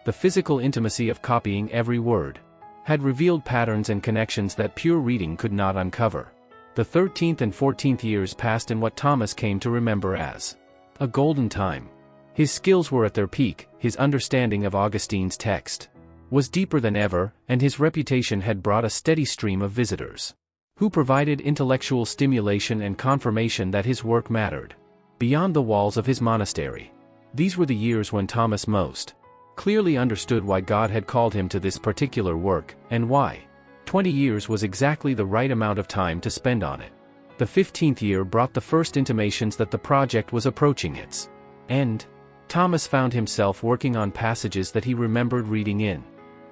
The physical intimacy of copying every word had revealed patterns and connections that pure reading could not uncover. The 13th and 14th years passed in what Thomas came to remember as a golden time. His skills were at their peak, his understanding of Augustine's text was deeper than ever, and his reputation had brought a steady stream of visitors who provided intellectual stimulation and confirmation that his work mattered beyond the walls of his monastery. These were the years when Thomas most clearly understood why God had called him to this particular work, and why 20 years was exactly the right amount of time to spend on it. The 15th year brought the first intimations that the project was approaching its end. Thomas found himself working on passages that he remembered reading in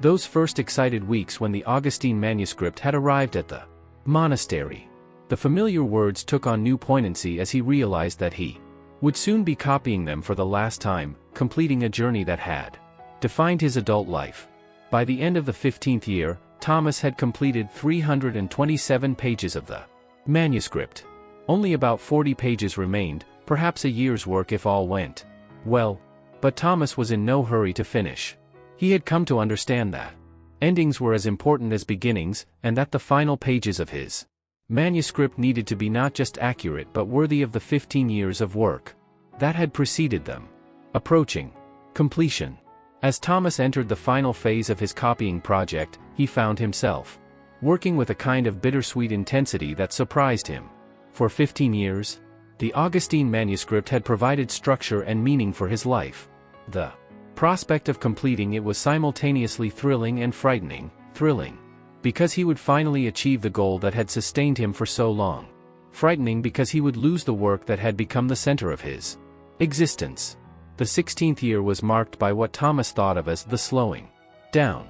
those first excited weeks when the Augustine manuscript had arrived at the monastery. The familiar words took on new poignancy as he realized that he would soon be copying them for the last time, completing a journey that had defined his adult life. By the end of the 15th year, Thomas had completed 327 pages of the manuscript. Only about 40 pages remained, perhaps a year's work if all went well. But Thomas was in no hurry to finish. He had come to understand that endings were as important as beginnings, and that the final pages of his manuscript needed to be not just accurate but worthy of the 15 years of work that had preceded them. Approaching completion. As Thomas entered the final phase of his copying project, he found himself working with a kind of bittersweet intensity that surprised him. For 15 years, The Augustine manuscript had provided structure and meaning for his life. The prospect of completing it was simultaneously thrilling and frightening. Thrilling, because he would finally achieve the goal that had sustained him for so long. Frightening because he would lose the work that had become the center of his existence. The 16th year was marked by what Thomas thought of as the slowing down.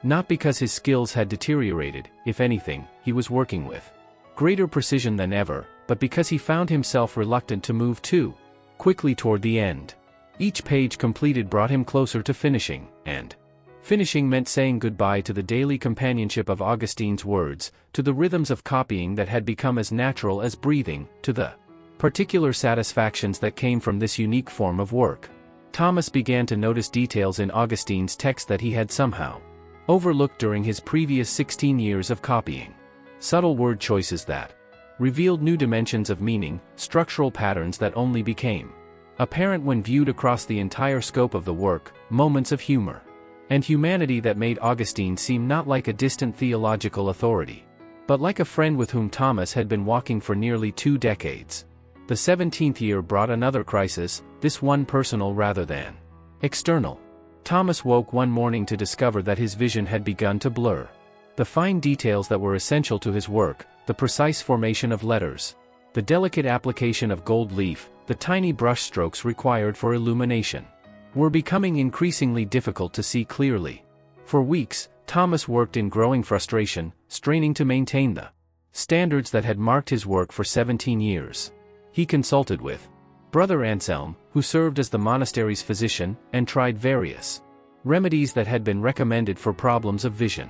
Not because his skills had deteriorated, if anything, he was working with greater precision than ever, but because he found himself reluctant to move too quickly toward the end. Each page completed brought him closer to finishing, and finishing meant saying goodbye to the daily companionship of Augustine's words, to the rhythms of copying that had become as natural as breathing, to the particular satisfactions that came from this unique form of work. Thomas began to notice details in Augustine's text that he had somehow overlooked during his previous 16 years of copying. Subtle word choices that revealed new dimensions of meaning, structural patterns that only became apparent when viewed across the entire scope of the work, moments of humor and humanity that made Augustine seem not like a distant theological authority, but like a friend with whom Thomas had been walking for nearly 2 decades. The 17th year brought another crisis, this one personal rather than external. Thomas woke one morning to discover that his vision had begun to blur. The fine details that were essential to his work, the precise formation of letters, the delicate application of gold leaf, the tiny brush strokes required for illumination, were becoming increasingly difficult to see clearly. For weeks, Thomas worked in growing frustration, straining to maintain the standards that had marked his work for 17 years. He consulted with Brother Anselm, who served as the monastery's physician, and tried various remedies that had been recommended for problems of vision.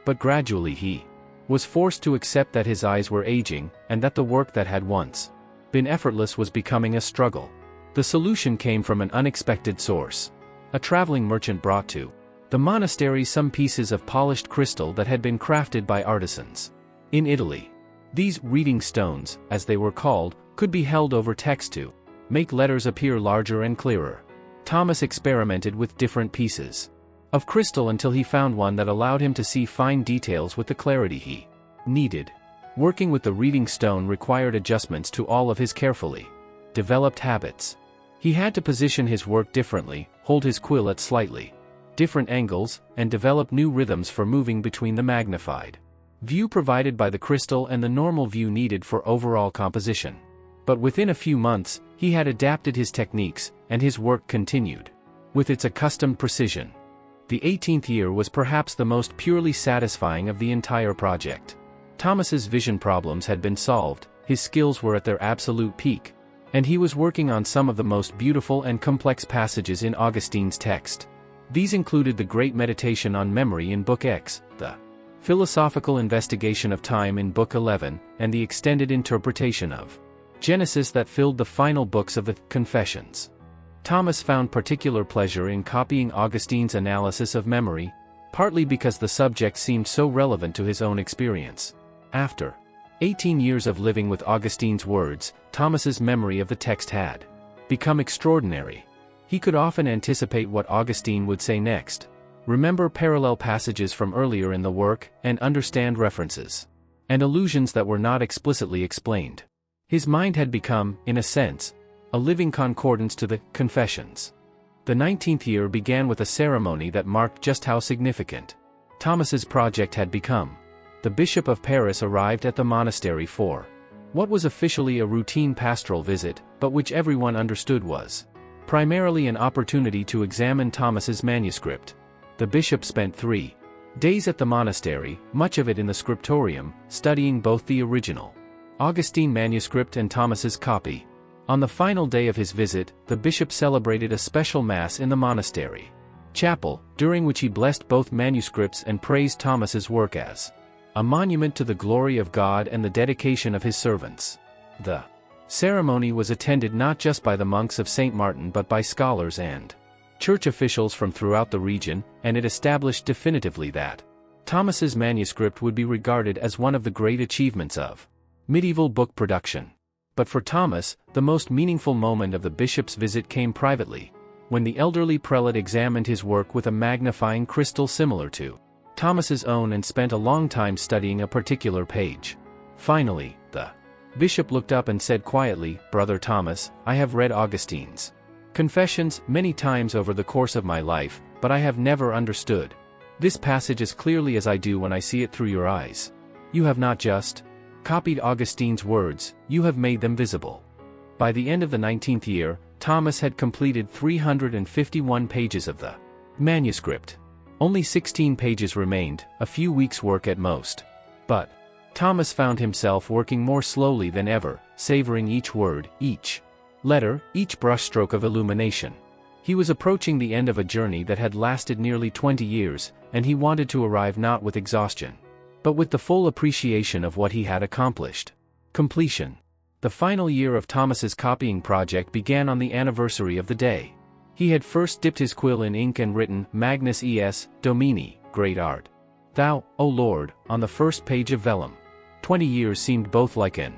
But gradually he was forced to accept that his eyes were aging, and that the work that had once been effortless was becoming a struggle. The solution came from an unexpected source. A traveling merchant brought to the monastery some pieces of polished crystal that had been crafted by artisans in Italy. These reading stones, as they were called, could be held over text to make letters appear larger and clearer. Thomas experimented with different pieces of crystal until he found one that allowed him to see fine details with the clarity he needed. Working with the reading stone required adjustments to all of his carefully developed habits. He had to position his work differently, hold his quill at slightly different angles, and develop new rhythms for moving between the magnified view provided by the crystal and the normal view needed for overall composition. But within a few months, he had adapted his techniques, and his work continued with its accustomed precision. The 18th year was perhaps the most purely satisfying of the entire project. Thomas's vision problems had been solved, his skills were at their absolute peak, and he was working on some of the most beautiful and complex passages in Augustine's text. These included the great meditation on memory in Book X, the philosophical investigation of time in Book 11, and the extended interpretation of Genesis that filled the final books of the Confessions. Thomas found particular pleasure in copying Augustine's analysis of memory, partly because the subject seemed so relevant to his own experience. After 18 years of living with Augustine's words, Thomas's memory of the text had become extraordinary. He could often anticipate what Augustine would say next, remember parallel passages from earlier in the work, and understand references and allusions that were not explicitly explained. His mind had become, in a sense, a living concordance to the Confessions. The 19th year began with a ceremony that marked just how significant Thomas's project had become. The Bishop of Paris arrived at the monastery for what was officially a routine pastoral visit, but which everyone understood was primarily an opportunity to examine Thomas's manuscript. The bishop spent 3 days at the monastery, much of it in the Scriptorium, studying both the original Augustine manuscript and Thomas's copy. On the final day of his visit, the bishop celebrated a special mass in the monastery chapel, during which he blessed both manuscripts and praised Thomas's work as a monument to the glory of God and the dedication of his servants. The ceremony was attended not just by the monks of St. Martin but by scholars and church officials from throughout the region, and it established definitively that Thomas's manuscript would be regarded as one of the great achievements of medieval book production. But for Thomas, the most meaningful moment of the bishop's visit came privately, when the elderly prelate examined his work with a magnifying crystal similar to Thomas's own and spent a long time studying a particular page. Finally, the Bishop looked up and said quietly, "Brother Thomas, I have read Augustine's Confessions many times over the course of my life, but I have never understood this passage as clearly as I do when I see it through your eyes. You have not just copied Augustine's words, you have made them visible." By the end of the 19th year, Thomas had completed 351 pages of the manuscript. Only 16 pages remained, a few weeks' work at most. But Thomas found himself working more slowly than ever, savoring each word, each letter, each brushstroke of illumination. He was approaching the end of a journey that had lasted nearly 20 years, and he wanted to arrive not with exhaustion, but with the full appreciation of what he had accomplished. Completion. The final year of Thomas's copying project began on the anniversary of the day. He had first dipped his quill in ink and written, Magnus es Domini, great art. Thou, O Lord, on the first page of vellum. 20 years seemed both like an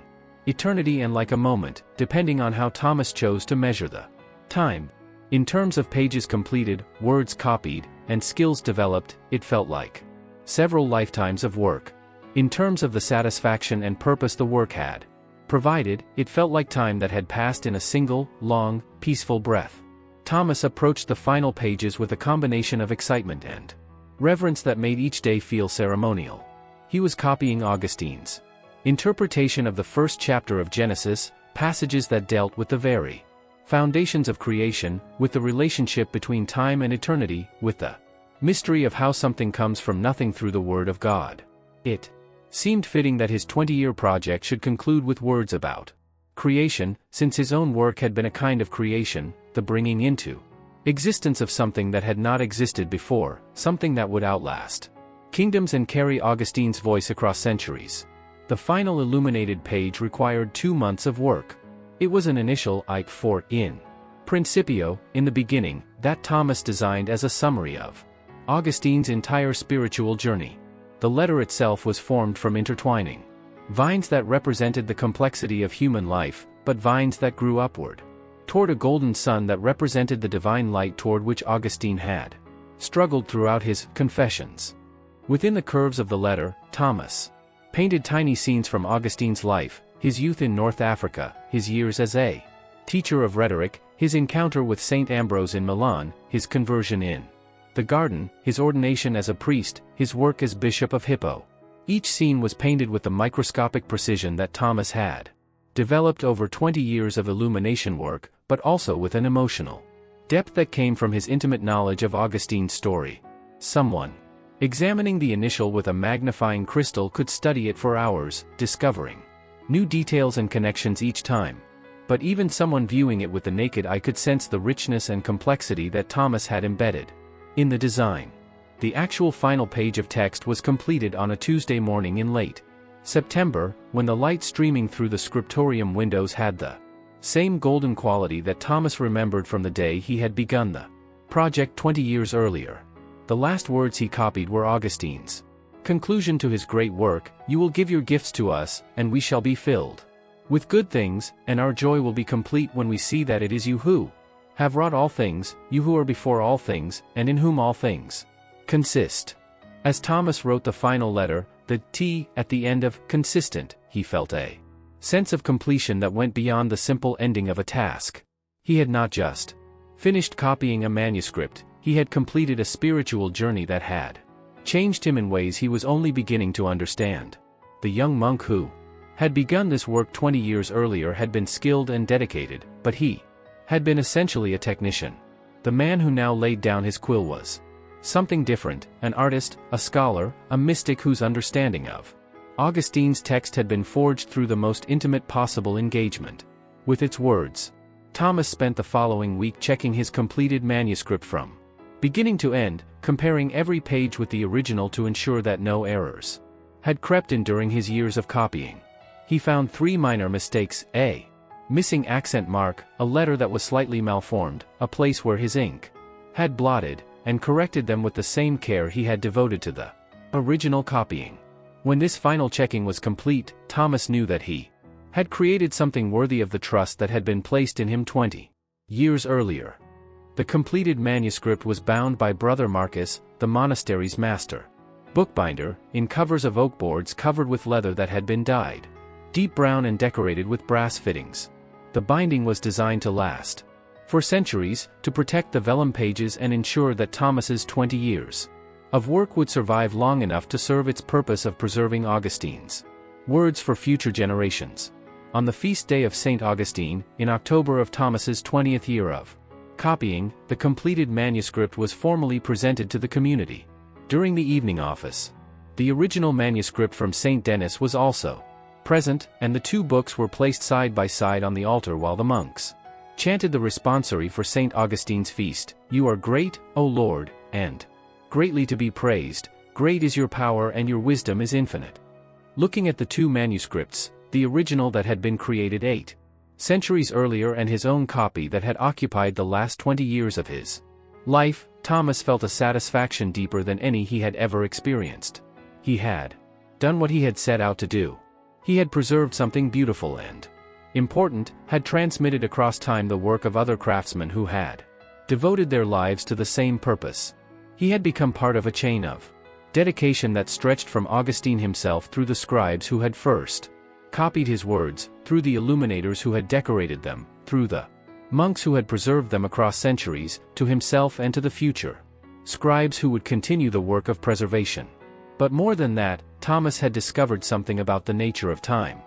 eternity and like a moment, depending on how Thomas chose to measure the time. In terms of pages completed, words copied, and skills developed, it felt like several lifetimes of work. In terms of the satisfaction and purpose the work had provided, it felt like time that had passed in a single, long, peaceful breath. Thomas approached the final pages with a combination of excitement and reverence that made each day feel ceremonial. He was copying Augustine's interpretation of the first chapter of Genesis, passages that dealt with the very foundations of creation, with the relationship between time and eternity, with the mystery of how something comes from nothing through the Word of God. It seemed fitting that his 20-year project should conclude with words about creation, since his own work had been a kind of creation, the bringing into existence of something that had not existed before, something that would outlast kingdoms and carry Augustine's voice across centuries. The final illuminated page required 2 months of work. It was an initial for in principio, in the beginning, that Thomas designed as a summary of Augustine's entire spiritual journey. The letter itself was formed from intertwining vines that represented the complexity of human life, but vines that grew upward toward a golden sun that represented the divine light toward which Augustine had struggled throughout his Confessions. Within the curves of the letter, Thomas painted tiny scenes from Augustine's life, his youth in North Africa, his years as a teacher of rhetoric, his encounter with Saint Ambrose in Milan, his conversion in the garden, his ordination as a priest, his work as Bishop of Hippo. Each scene was painted with the microscopic precision that Thomas had developed over 20 years of illumination work, but also with an emotional depth that came from his intimate knowledge of Augustine's story. Someone examining the initial with a magnifying crystal could study it for hours, discovering new details and connections each time. But even someone viewing it with the naked eye could sense the richness and complexity that Thomas had embedded in the design. The actual final page of text was completed on a Tuesday morning in late September, when the light streaming through the Scriptorium windows had the same golden quality that Thomas remembered from the day he had begun the project 20 years earlier. The last words he copied were Augustine's conclusion to his great work, "You will give your gifts to us, and we shall be filled with good things, and our joy will be complete when we see that it is you who have wrought all things, you who are before all things, and in whom all things consist." As Thomas wrote the final letter, the T at the end of consistent, he felt a sense of completion that went beyond the simple ending of a task. He had not just finished copying a manuscript, he had completed a spiritual journey that had changed him in ways he was only beginning to understand. The young monk who had begun this work 20 years earlier had been skilled and dedicated, but he had been essentially a technician. The man who now laid down his quill was something different, an artist, a scholar, a mystic whose understanding of Augustine's text had been forged through the most intimate possible engagement with its words. Thomas spent the following week checking his completed manuscript from beginning to end, comparing every page with the original to ensure that no errors had crept in during his years of copying. He found 3 minor mistakes: a missing accent mark, a letter that was slightly malformed, a place where his ink had blotted, and corrected them with the same care he had devoted to the original copying. When this final checking was complete, Thomas knew that he had created something worthy of the trust that had been placed in him 20 years earlier. The completed manuscript was bound by Brother Marcus, the monastery's master bookbinder, in covers of oak boards covered with leather that had been dyed deep brown and decorated with brass fittings. The binding was designed to last for centuries, to protect the vellum pages and ensure that Thomas's 20 years of work would survive long enough to serve its purpose of preserving Augustine's words for future generations. On the feast day of St. Augustine, in October of Thomas's 20th year of copying, the completed manuscript was formally presented to the community. During the evening office, the original manuscript from St. Denis was also present, and the two books were placed side by side on the altar while the monks chanted the responsory for St. Augustine's feast, "You are great, O Lord, and greatly to be praised, great is your power and your wisdom is infinite." Looking at the two manuscripts, the original that had been created 8 centuries earlier and his own copy that had occupied the last 20 years of his life, Thomas felt a satisfaction deeper than any he had ever experienced. He had done what he had set out to do. He had preserved something beautiful and important, had transmitted across time the work of other craftsmen who had devoted their lives to the same purpose. He had become part of a chain of dedication that stretched from Augustine himself through the scribes who had first copied his words, through the illuminators who had decorated them, through the monks who had preserved them across centuries, to himself and to the future scribes who would continue the work of preservation. But more than that, Thomas had discovered something about the nature of time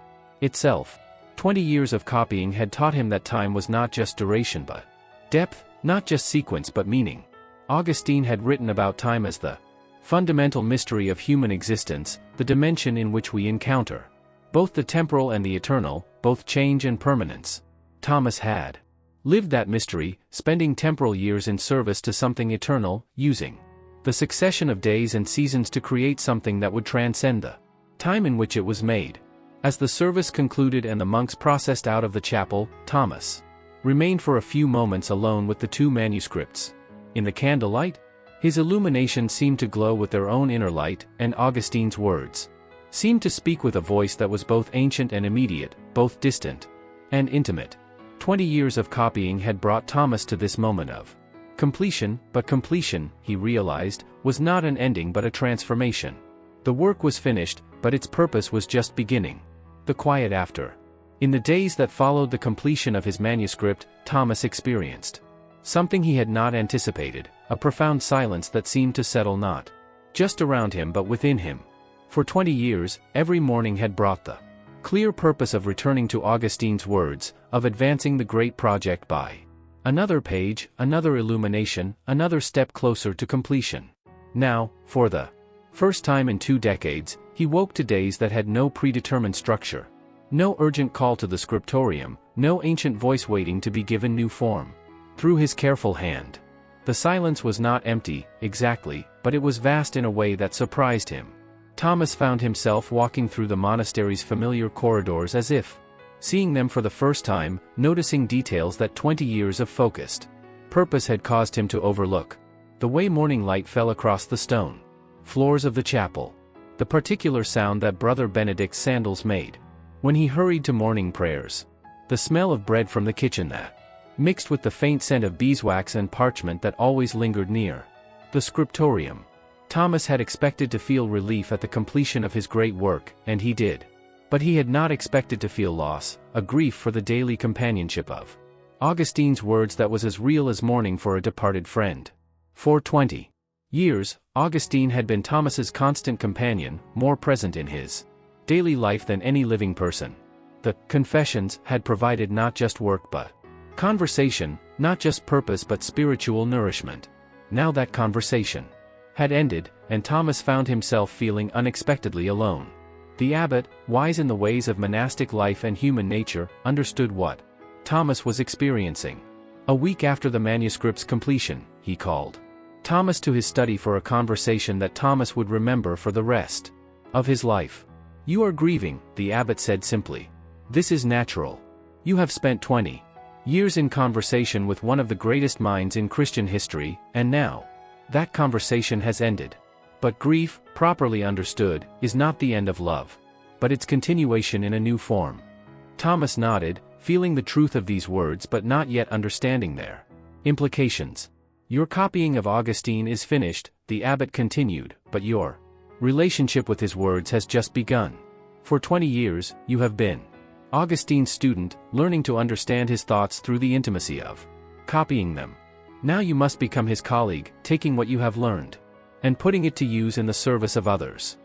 itself. 20 years of copying had taught him that time was not just duration but depth, not just sequence but meaning. Augustine had written about time as the fundamental mystery of human existence, the dimension in which we encounter both the temporal and the eternal, both change and permanence. Thomas had lived that mystery, spending temporal years in service to something eternal, using the succession of days and seasons to create something that would transcend the time in which it was made. As the service concluded and the monks processed out of the chapel, Thomas remained for a few moments alone with the two manuscripts. In the candlelight, his illumination seemed to glow with their own inner light, and Augustine's words seemed to speak with a voice that was both ancient and immediate, both distant and intimate. 20 years of copying had brought Thomas to this moment of completion, but completion, he realized, was not an ending but a transformation. The work was finished, but its purpose was just beginning. The quiet after. In the days that followed the completion of his manuscript, Thomas experienced something he had not anticipated, a profound silence that seemed to settle not just around him but within him. For 20 years, every morning had brought the clear purpose of returning to Augustine's words, of advancing the great project by another page, another illumination, another step closer to completion. Now, for the first time in 2 decades, he woke to days that had no predetermined structure. No urgent call to the Scriptorium, no ancient voice waiting to be given new form. Through his careful hand. The silence was not empty, exactly, but it was vast in a way that surprised him. Thomas found himself walking through the monastery's familiar corridors as if seeing them for the first time, noticing details that 20 years of focused purpose had caused him to overlook. The way morning light fell across the stone floors of the chapel. The particular sound that Brother Benedict's sandals made when he hurried to morning prayers. The smell of bread from the kitchen that mixed with the faint scent of beeswax and parchment that always lingered near the Scriptorium. Thomas had expected to feel relief at the completion of his great work, and he did. But he had not expected to feel loss, a grief for the daily companionship of Augustine's words that was as real as mourning for a departed friend. For 20 years, Augustine had been Thomas's constant companion, more present in his daily life than any living person. The Confessions had provided not just work but conversation, not just purpose but spiritual nourishment. Now that conversation had ended, and Thomas found himself feeling unexpectedly alone. The abbot, wise in the ways of monastic life and human nature, understood what Thomas was experiencing. A week after the manuscript's completion, he called Thomas to his study for a conversation that Thomas would remember for the rest of his life. "You are grieving," the abbot said simply. "This is natural. You have spent 20 years in conversation with one of the greatest minds in Christian history, and now that conversation has ended. But grief, properly understood, is not the end of love, but its continuation in a new form." Thomas nodded, feeling the truth of these words but not yet understanding their implications. "Your copying of Augustine is finished," the abbot continued, "but your relationship with his words has just begun. For 20 years, you have been Augustine's student, learning to understand his thoughts through the intimacy of copying them. Now you must become his colleague, taking what you have learned and putting it to use in the service of others.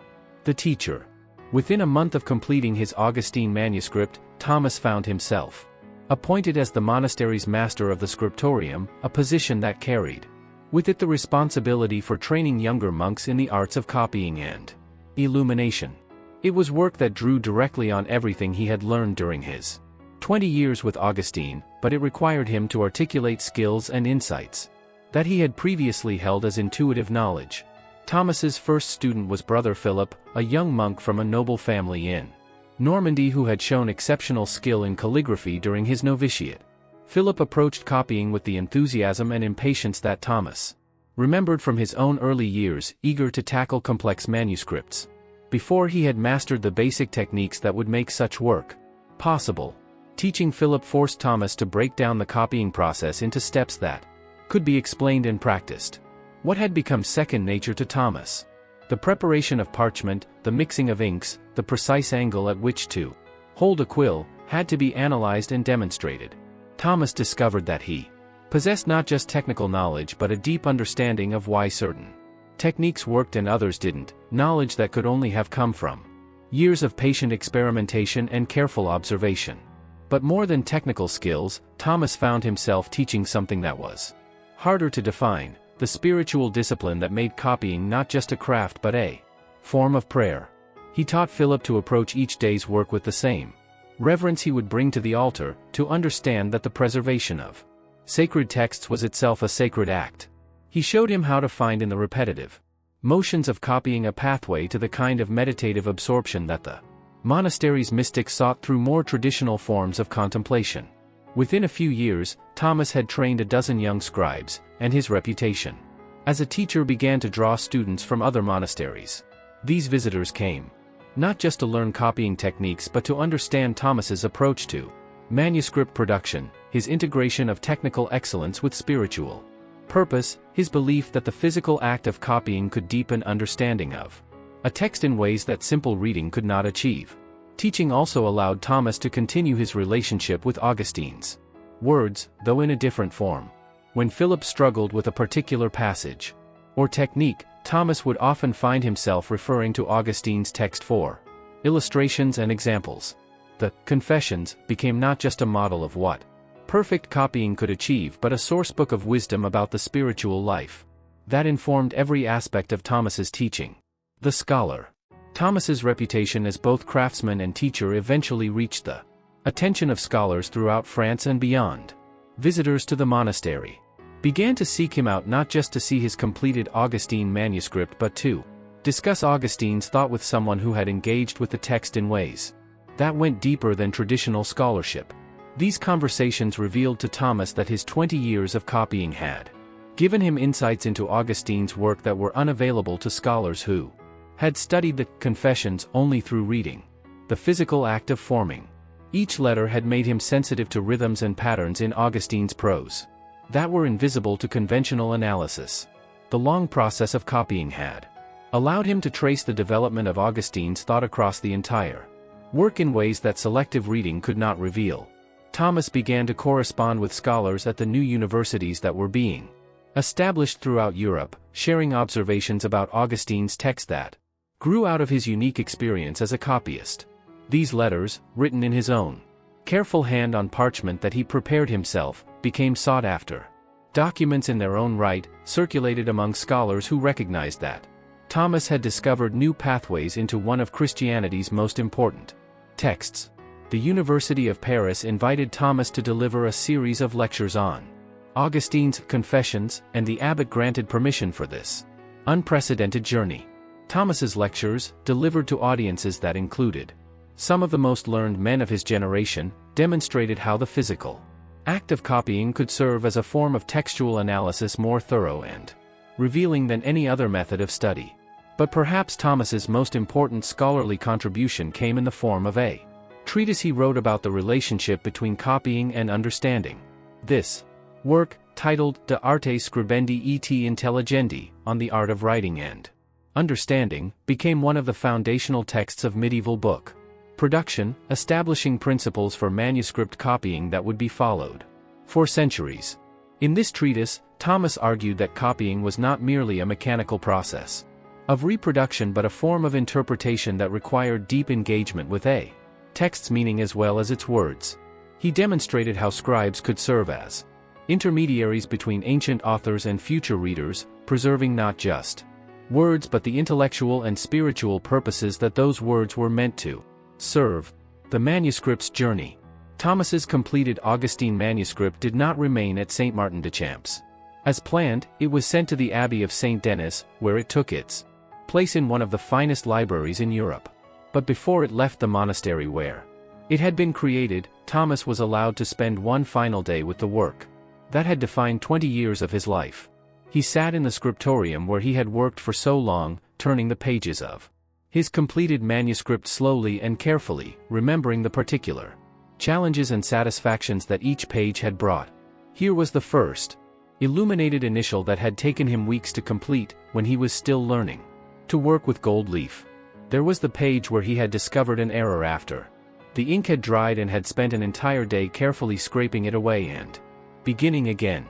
The teacher. Within a month of completing his Augustine manuscript, Thomas found himself appointed as the monastery's master of the Scriptorium, a position that carried with it the responsibility for training younger monks in the arts of copying and illumination. It was work that drew directly on everything he had learned during his 20 years with Augustine, but it required him to articulate skills and insights that he had previously held as intuitive knowledge. Thomas's first student was Brother Philip, a young monk from a noble family in Normandy who had shown exceptional skill in calligraphy during his novitiate. Philip approached copying with the enthusiasm and impatience that Thomas remembered from his own early years, eager to tackle complex manuscripts. Before he had mastered the basic techniques that would make such work possible, teaching Philip forced Thomas to break down the copying process into steps that could be explained and practiced. What had become second nature to Thomas? The preparation of parchment, the mixing of inks, the precise angle at which to hold a quill, had to be analyzed and demonstrated. Thomas discovered that he possessed not just technical knowledge but a deep understanding of why certain techniques worked and others didn't, knowledge that could only have come from years of patient experimentation and careful observation. But more than technical skills, Thomas found himself teaching something that was harder to define, the spiritual discipline that made copying not just a craft but a form of prayer. He taught Philip to approach each day's work with the same reverence he would bring to the altar, to understand that the preservation of sacred texts was itself a sacred act. He showed him how to find in the repetitive motions of copying a pathway to the kind of meditative absorption that the monastery's mystics sought through more traditional forms of contemplation. Within a few years, Thomas had trained a dozen young scribes, and his reputation as a teacher began to draw students from other monasteries. These visitors came not just to learn copying techniques but to understand Thomas's approach to manuscript production, his integration of technical excellence with spiritual purpose, his belief that the physical act of copying could deepen understanding of a text in ways that simple reading could not achieve. Teaching also allowed Thomas to continue his relationship with Augustine's words, though in a different form. When Philip struggled with a particular passage or technique, Thomas would often find himself referring to Augustine's text for illustrations and examples. The Confessions became not just a model of what perfect copying could achieve but a sourcebook of wisdom about the spiritual life that informed every aspect of Thomas's teaching. The scholar. Thomas's reputation as both craftsman and teacher eventually reached the attention of scholars throughout France and beyond. Visitors to the monastery began to seek him out not just to see his completed Augustine manuscript but to discuss Augustine's thought with someone who had engaged with the text in ways that went deeper than traditional scholarship. These conversations revealed to Thomas that his 20 years of copying had given him insights into Augustine's work that were unavailable to scholars who had studied the Confessions only through reading. The physical act of forming each letter had made him sensitive to rhythms and patterns in Augustine's prose that were invisible to conventional analysis. The long process of copying had allowed him to trace the development of Augustine's thought across the entire work in ways that selective reading could not reveal. Thomas began to correspond with scholars at the new universities that were being established throughout Europe, sharing observations about Augustine's text that grew out of his unique experience as a copyist. These letters, written in his own careful hand on parchment that he prepared himself, became sought after documents in their own right, circulated among scholars who recognized that Thomas had discovered new pathways into one of Christianity's most important texts. The University of Paris invited Thomas to deliver a series of lectures on Augustine's Confessions, and the abbot granted permission for this unprecedented journey. Thomas's lectures, delivered to audiences that included some of the most learned men of his generation, demonstrated how the physical act of copying could serve as a form of textual analysis more thorough and revealing than any other method of study. But perhaps Thomas's most important scholarly contribution came in the form of a treatise he wrote about the relationship between copying and understanding. This work, titled De Arte Scribendi et Intelligendi, on the art of writing and understanding, became one of the foundational texts of medieval book Production, establishing principles for manuscript copying that would be followed for centuries. In this treatise, Thomas argued that copying was not merely a mechanical process of reproduction but a form of interpretation that required deep engagement with a text's meaning as well as its words. He demonstrated how scribes could serve as intermediaries between ancient authors and future readers, preserving not just words but the intellectual and spiritual purposes that those words were meant to serve. The manuscript's journey. Thomas's completed Augustine manuscript did not remain at St. Martin de Champs. As planned, it was sent to the Abbey of St. Denis, where it took its place in one of the finest libraries in Europe. But before it left the monastery where it had been created, Thomas was allowed to spend one final day with the work that had defined 20 years of his life. He sat in the Scriptorium where he had worked for so long, turning the pages of his completed manuscript slowly and carefully, remembering the particular challenges and satisfactions that each page had brought. Here was the first illuminated initial that had taken him weeks to complete, when he was still learning to work with gold leaf. There was the page where he had discovered an error after the ink had dried and had spent an entire day carefully scraping it away and beginning again.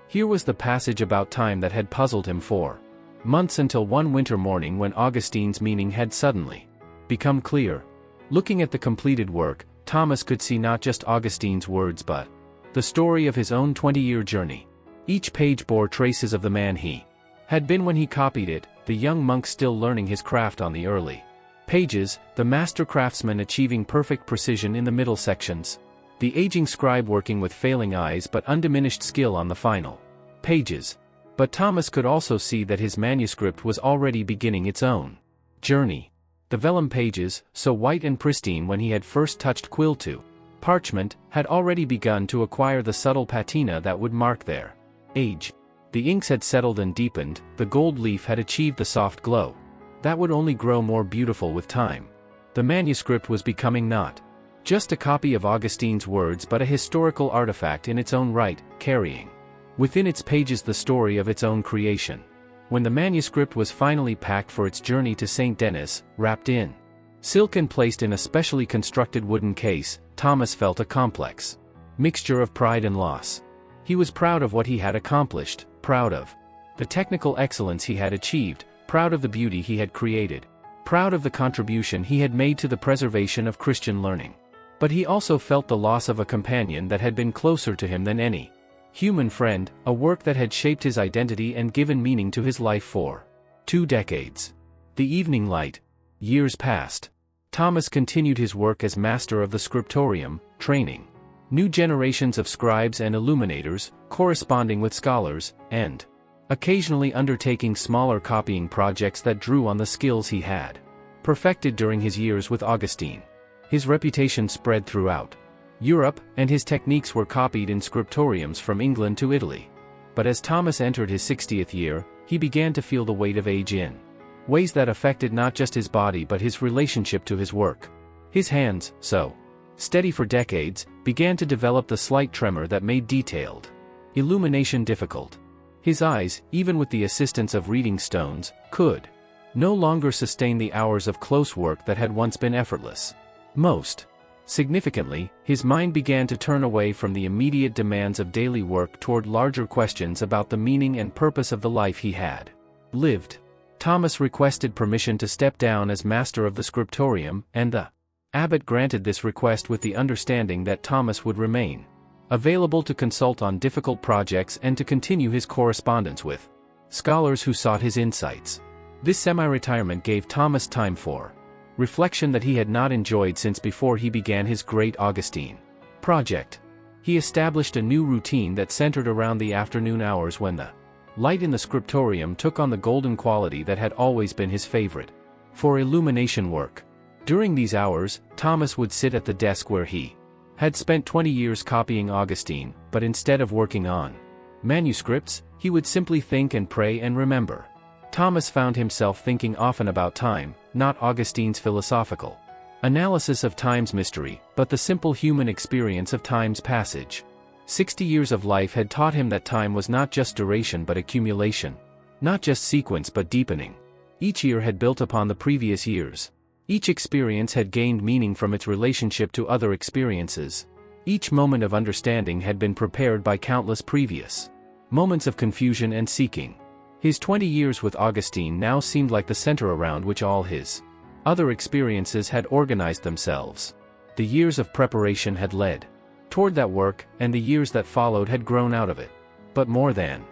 Here was the passage about time that had puzzled him for months until one winter morning when Augustine's meaning had suddenly become clear. Looking at the completed work, Thomas could see not just Augustine's words but the story of his own 20-year journey. Each page bore traces of the man he had been when he copied it, the young monk still learning his craft on the early pages, the master craftsman achieving perfect precision in the middle sections, the aging scribe working with failing eyes but undiminished skill on the final pages. But Thomas could also see that his manuscript was already beginning its own journey. The vellum pages, so white and pristine when he had first touched quill to parchment, had already begun to acquire the subtle patina that would mark their age. The inks had settled and deepened, the gold leaf had achieved the soft glow that would only grow more beautiful with time. The manuscript was becoming not just a copy of Augustine's words but a historical artifact in its own right, carrying within its pages the story of its own creation. When the manuscript was finally packed for its journey to St. Denis, wrapped in silk and placed in a specially constructed wooden case, Thomas felt a complex mixture of pride and loss. He was proud of what he had accomplished, proud of the technical excellence he had achieved, proud of the beauty he had created, proud of the contribution he had made to the preservation of Christian learning. But he also felt the loss of a companion that had been closer to him than any human friend, a work that had shaped his identity and given meaning to his life for 2 decades. The evening light. Years passed. Thomas continued his work as master of the Scriptorium, training new generations of scribes and illuminators, corresponding with scholars, and occasionally undertaking smaller copying projects that drew on the skills he had perfected during his years with Augustine. His reputation spread throughout Europe, and his techniques were copied in scriptoriums from England to Italy. But as Thomas entered his 60th year, he began to feel the weight of age in ways that affected not just his body but his relationship to his work. His hands, so steady for decades, began to develop the slight tremor that made detailed illumination difficult. His eyes, even with the assistance of reading stones, could no longer sustain the hours of close work that had once been effortless. Most significantly, his mind began to turn away from the immediate demands of daily work toward larger questions about the meaning and purpose of the life he had lived. Thomas requested permission to step down as master of the Scriptorium, and the abbot granted this request with the understanding that Thomas would remain available to consult on difficult projects and to continue his correspondence with scholars who sought his insights. This semi-retirement gave Thomas time for reflection that he had not enjoyed since before he began his great Augustine project. He established a new routine that centered around the afternoon hours when the light in the Scriptorium took on the golden quality that had always been his favorite for illumination work. During these hours, Thomas would sit at the desk where he had spent 20 years copying Augustine, but instead of working on manuscripts, he would simply think and pray and remember. Thomas found himself thinking often about time, not Augustine's philosophical analysis of time's mystery, but the simple human experience of time's passage. 60 years of life had taught him that time was not just duration but accumulation, not just sequence but deepening. Each year had built upon the previous years. Each experience had gained meaning from its relationship to other experiences. Each moment of understanding had been prepared by countless previous moments of confusion and seeking. His 20 years with Augustine now seemed like the center around which all his other experiences had organized themselves. The years of preparation had led toward that work, and the years that followed had grown out of it. But more than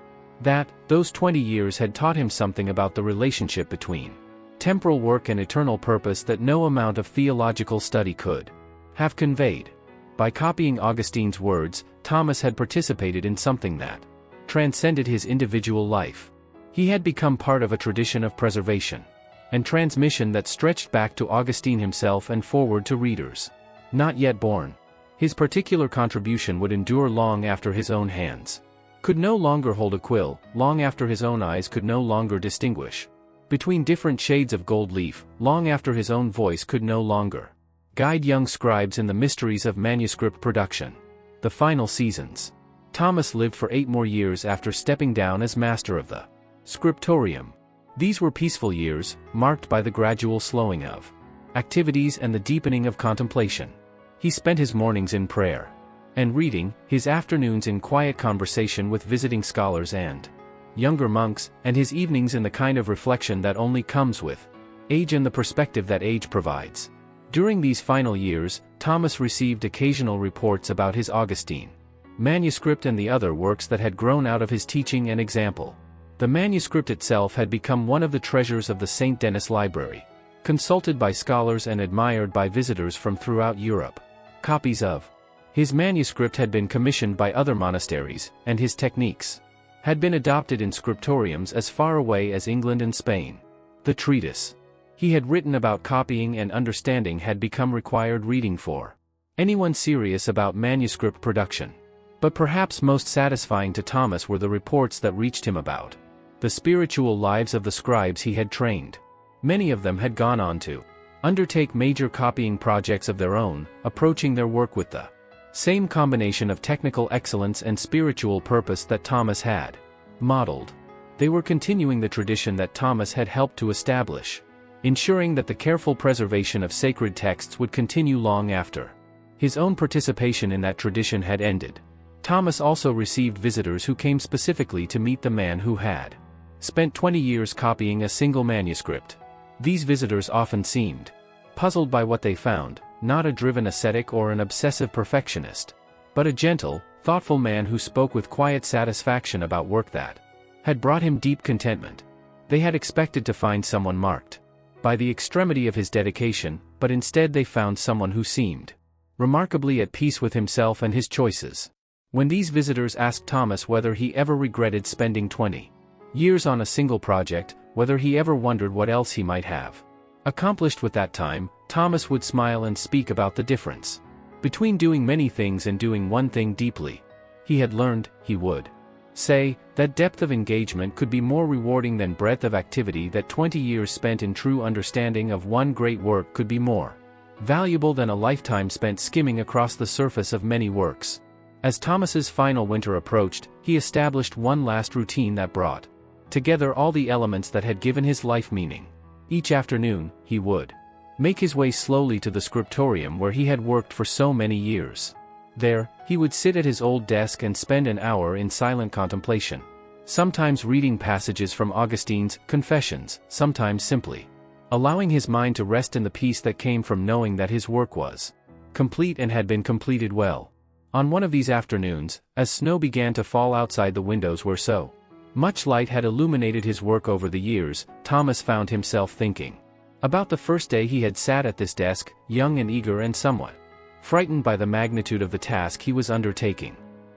that, those 20 years had taught him something about the relationship between temporal work and eternal purpose that no amount of theological study could have conveyed. By copying Augustine's words, Thomas had participated in something that transcended his individual life. He had become part of a tradition of preservation and transmission that stretched back to Augustine himself and forward to readers not yet born. His particular contribution would endure long after his own hands could no longer hold a quill, long after his own eyes could no longer distinguish between different shades of gold leaf, long after his own voice could no longer guide young scribes in the mysteries of manuscript production. The final seasons. Thomas lived for 8 more years after stepping down as master of the Scriptorium. These were peaceful years, marked by the gradual slowing of activities and the deepening of contemplation. He spent his mornings in prayer and reading, his afternoons in quiet conversation with visiting scholars and younger monks, and his evenings in the kind of reflection that only comes with age and the perspective that age provides. During these final years, Thomas received occasional reports about his Augustine manuscript and the other works that had grown out of his teaching and example. The manuscript itself had become one of the treasures of the St. Denis Library, consulted by scholars and admired by visitors from throughout Europe. Copies of his manuscript had been commissioned by other monasteries, and his techniques had been adopted in scriptoriums as far away as England and Spain. The treatise he had written about copying and understanding had become required reading for anyone serious about manuscript production. But perhaps most satisfying to Thomas were the reports that reached him about the spiritual lives of the scribes he had trained. Many of them had gone on to undertake major copying projects of their own, approaching their work with the same combination of technical excellence and spiritual purpose that Thomas had modeled. They were continuing the tradition that Thomas had helped to establish, ensuring that the careful preservation of sacred texts would continue long after his own participation in that tradition had ended. Thomas also received visitors who came specifically to meet the man who had spent 20 years copying a single manuscript. These visitors often seemed puzzled by what they found, not a driven ascetic or an obsessive perfectionist, but a gentle, thoughtful man who spoke with quiet satisfaction about work that had brought him deep contentment. They had expected to find someone marked by the extremity of his dedication, but instead they found someone who seemed remarkably at peace with himself and his choices. When these visitors asked Thomas whether he ever regretted spending 20 years on a single project, whether he ever wondered what else he might have accomplished with that time, Thomas would smile and speak about the difference between doing many things and doing one thing deeply. He had learned, he would say, that depth of engagement could be more rewarding than breadth of activity, that 20 years spent in true understanding of one great work could be more valuable than a lifetime spent skimming across the surface of many works. As Thomas's final winter approached, he established one last routine that brought together all the elements that had given his life meaning. Each afternoon, he would make his way slowly to the scriptorium where he had worked for so many years. There, he would sit at his old desk and spend an hour in silent contemplation, sometimes reading passages from Augustine's Confessions, sometimes simply allowing his mind to rest in the peace that came from knowing that his work was complete and had been completed well. On one of these afternoons, as snow began to fall outside the windows where so much light had illuminated his work over the years, Thomas found himself thinking about the first day he had sat at this desk, young and eager and somewhat frightened by the magnitude of the task he was undertaking.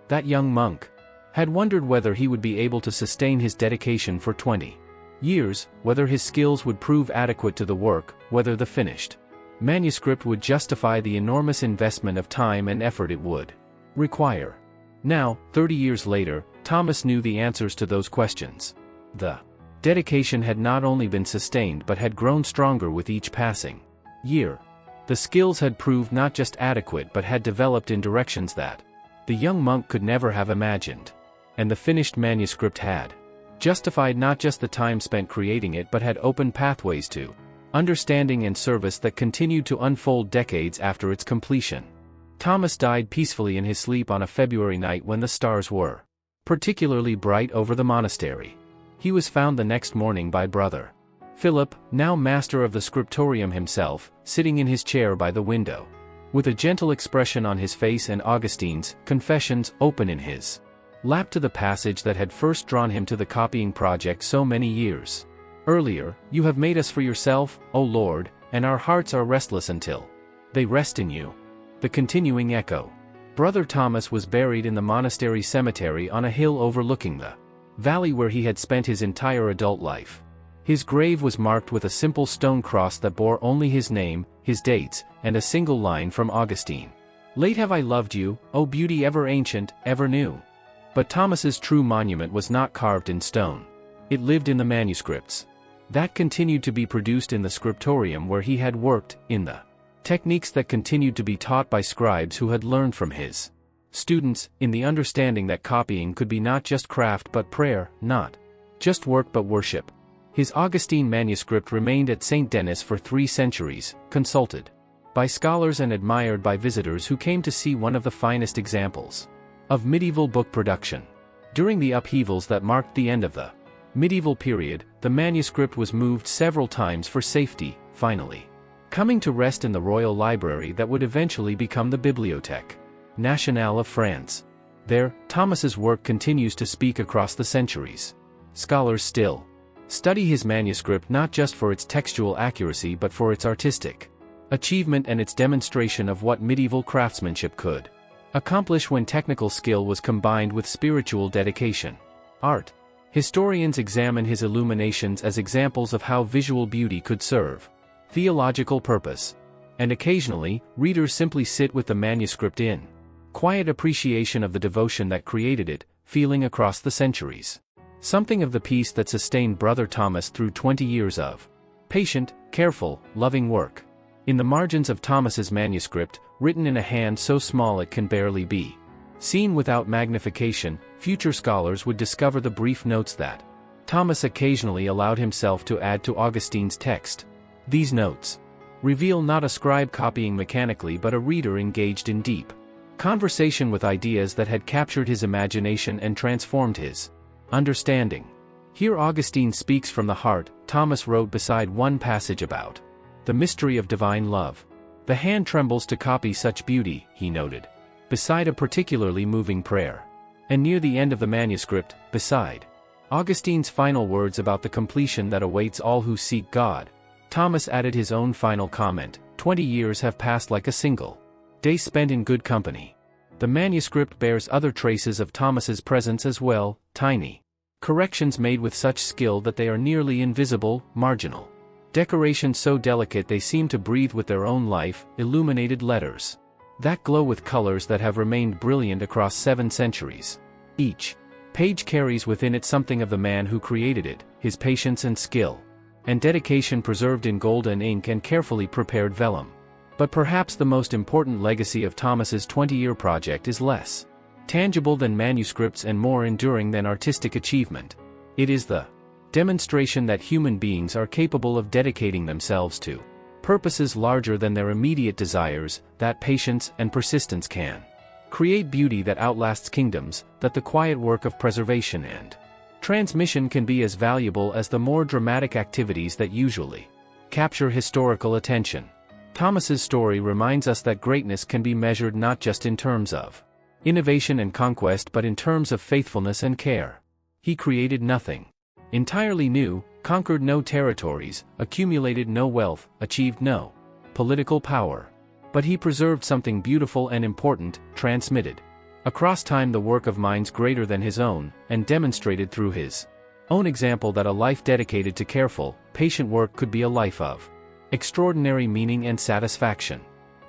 That young monk had wondered whether he would be able to sustain his dedication for 20 years, whether his skills would prove adequate to the work, whether the finished manuscript would justify the enormous investment of time and effort it would require. Now, 30 years later, Thomas knew the answers to those questions. The dedication had not only been sustained but had grown stronger with each passing year. The skills had proved not just adequate but had developed in directions that the young monk could never have imagined. And the finished manuscript had justified not just the time spent creating it but had opened pathways to understanding and service that continued to unfold decades after its completion. Thomas died peacefully in his sleep on a February night when the stars were particularly bright over the monastery. He was found the next morning by Brother Philip, now master of the Scriptorium himself, sitting in his chair by the window, with a gentle expression on his face and Augustine's Confessions open in his lap to the passage that had first drawn him to the copying project so many years earlier. You have made us for yourself, O Lord, and our hearts are restless until they rest in you. The continuing echo. Brother Thomas was buried in the monastery cemetery on a hill overlooking the valley where he had spent his entire adult life. His grave was marked with a simple stone cross that bore only his name, his dates, and a single line from Augustine. Late have I loved you, O beauty ever ancient, ever new. But Thomas's true monument was not carved in stone. It lived in the manuscripts that continued to be produced in the Scriptorium where he had worked, in the techniques that continued to be taught by scribes who had learned from his students, in the understanding that copying could be not just craft but prayer, not just work but worship. His Augustine manuscript remained at St. Denis for 3 centuries, consulted by scholars and admired by visitors who came to see one of the finest examples of medieval book production. During the upheavals that marked the end of the medieval period, the manuscript was moved several times for safety, finally coming to rest in the royal library that would eventually become the Bibliothèque Nationale of France. There, Thomas's work continues to speak across the centuries. Scholars still study his manuscript not just for its textual accuracy but for its artistic achievement and its demonstration of what medieval craftsmanship could accomplish when technical skill was combined with spiritual dedication. Art. Historians examine his illuminations as examples of how visual beauty could serve theological purpose. And occasionally, readers simply sit with the manuscript in quiet appreciation of the devotion that created it, feeling across the centuries something of the peace that sustained Brother Thomas through 20 years of patient, careful, loving work. In the margins of Thomas's manuscript, written in a hand so small it can barely be seen without magnification, future scholars would discover the brief notes that Thomas occasionally allowed himself to add to Augustine's text. These notes reveal not a scribe copying mechanically but a reader engaged in deep conversation with ideas that had captured his imagination and transformed his understanding. Here Augustine speaks from the heart. Thomas wrote beside one passage about the mystery of divine love. The hand trembles to copy such beauty, he noted, beside a particularly moving prayer. And near the end of the manuscript, beside Augustine's final words about the completion that awaits all who seek God, Thomas added his own final comment: 20 years have passed like a single day spent in good company. The manuscript bears other traces of Thomas's presence as well, tiny corrections made with such skill that they are nearly invisible, marginal decorations so delicate they seem to breathe with their own life, illuminated letters that glow with colors that have remained brilliant across 7 centuries. Each page carries within it something of the man who created it, his patience and skill and dedication preserved in golden ink and carefully prepared vellum. But perhaps the most important legacy of Thomas's 20-year project is less tangible than manuscripts and more enduring than artistic achievement. It is the demonstration that human beings are capable of dedicating themselves to purposes larger than their immediate desires, that patience and persistence can create beauty that outlasts kingdoms, that the quiet work of preservation and transmission can be as valuable as the more dramatic activities that usually capture historical attention. Thomas's story reminds us that greatness can be measured not just in terms of innovation and conquest but in terms of faithfulness and care. He created nothing entirely new, conquered no territories, accumulated no wealth, achieved no political power. But he preserved something beautiful and important, transmitted across time the work of minds greater than his own, and demonstrated through his own example that a life dedicated to careful, patient work could be a life of extraordinary meaning and satisfaction.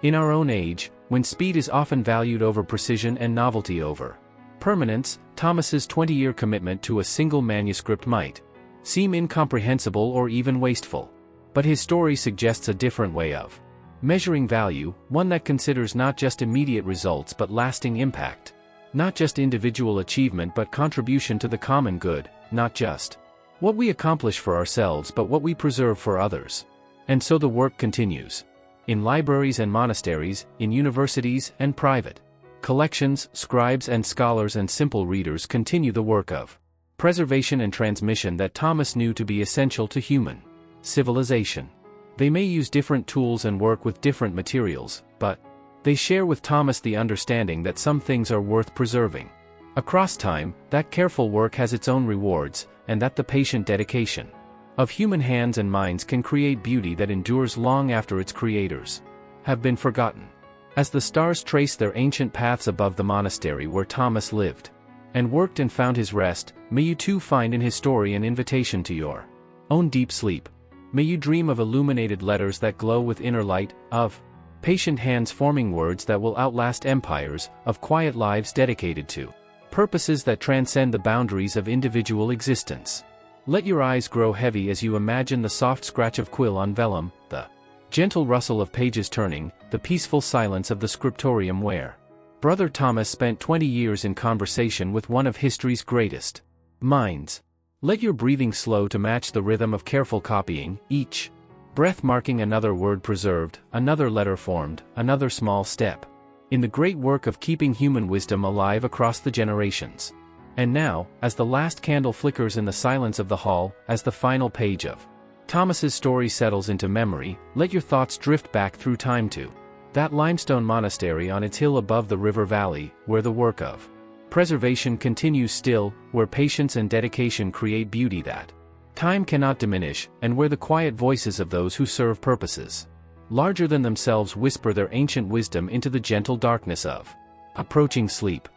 In our own age, when speed is often valued over precision and novelty over permanence, Thomas's 20-year commitment to a single manuscript might seem incomprehensible or even wasteful. But his story suggests a different way of measuring value, one that considers not just immediate results but lasting impact. Not just individual achievement but contribution to the common good, not just what we accomplish for ourselves but what we preserve for others. And so the work continues. In libraries and monasteries, in universities and private collections, scribes and scholars and simple readers continue the work of preservation and transmission that Thomas knew to be essential to human civilization. They may use different tools and work with different materials, but they share with Thomas the understanding that some things are worth preserving. Across time, that careful work has its own rewards, and that the patient dedication of human hands and minds can create beauty that endures long after its creators have been forgotten. As the stars trace their ancient paths above the monastery where Thomas lived and worked and found his rest, may you too find in his story an invitation to your own deep sleep. May you dream of illuminated letters that glow with inner light, of patient hands forming words that will outlast empires, of quiet lives dedicated to purposes that transcend the boundaries of individual existence. Let your eyes grow heavy as you imagine the soft scratch of quill on vellum, the gentle rustle of pages turning, the peaceful silence of the scriptorium where Brother Thomas spent 20 years in conversation with one of history's greatest minds. Let your breathing slow to match the rhythm of careful copying, each breath marking another word preserved, another letter formed, another small step in the great work of keeping human wisdom alive across the generations. And now, as the last candle flickers in the silence of the hall, as the final page of Thomas's story settles into memory, let your thoughts drift back through time to that limestone monastery on its hill above the river valley, where the work of preservation continues still, where patience and dedication create beauty that time cannot diminish, and where the quiet voices of those who serve purposes larger than themselves whisper their ancient wisdom into the gentle darkness of approaching sleep.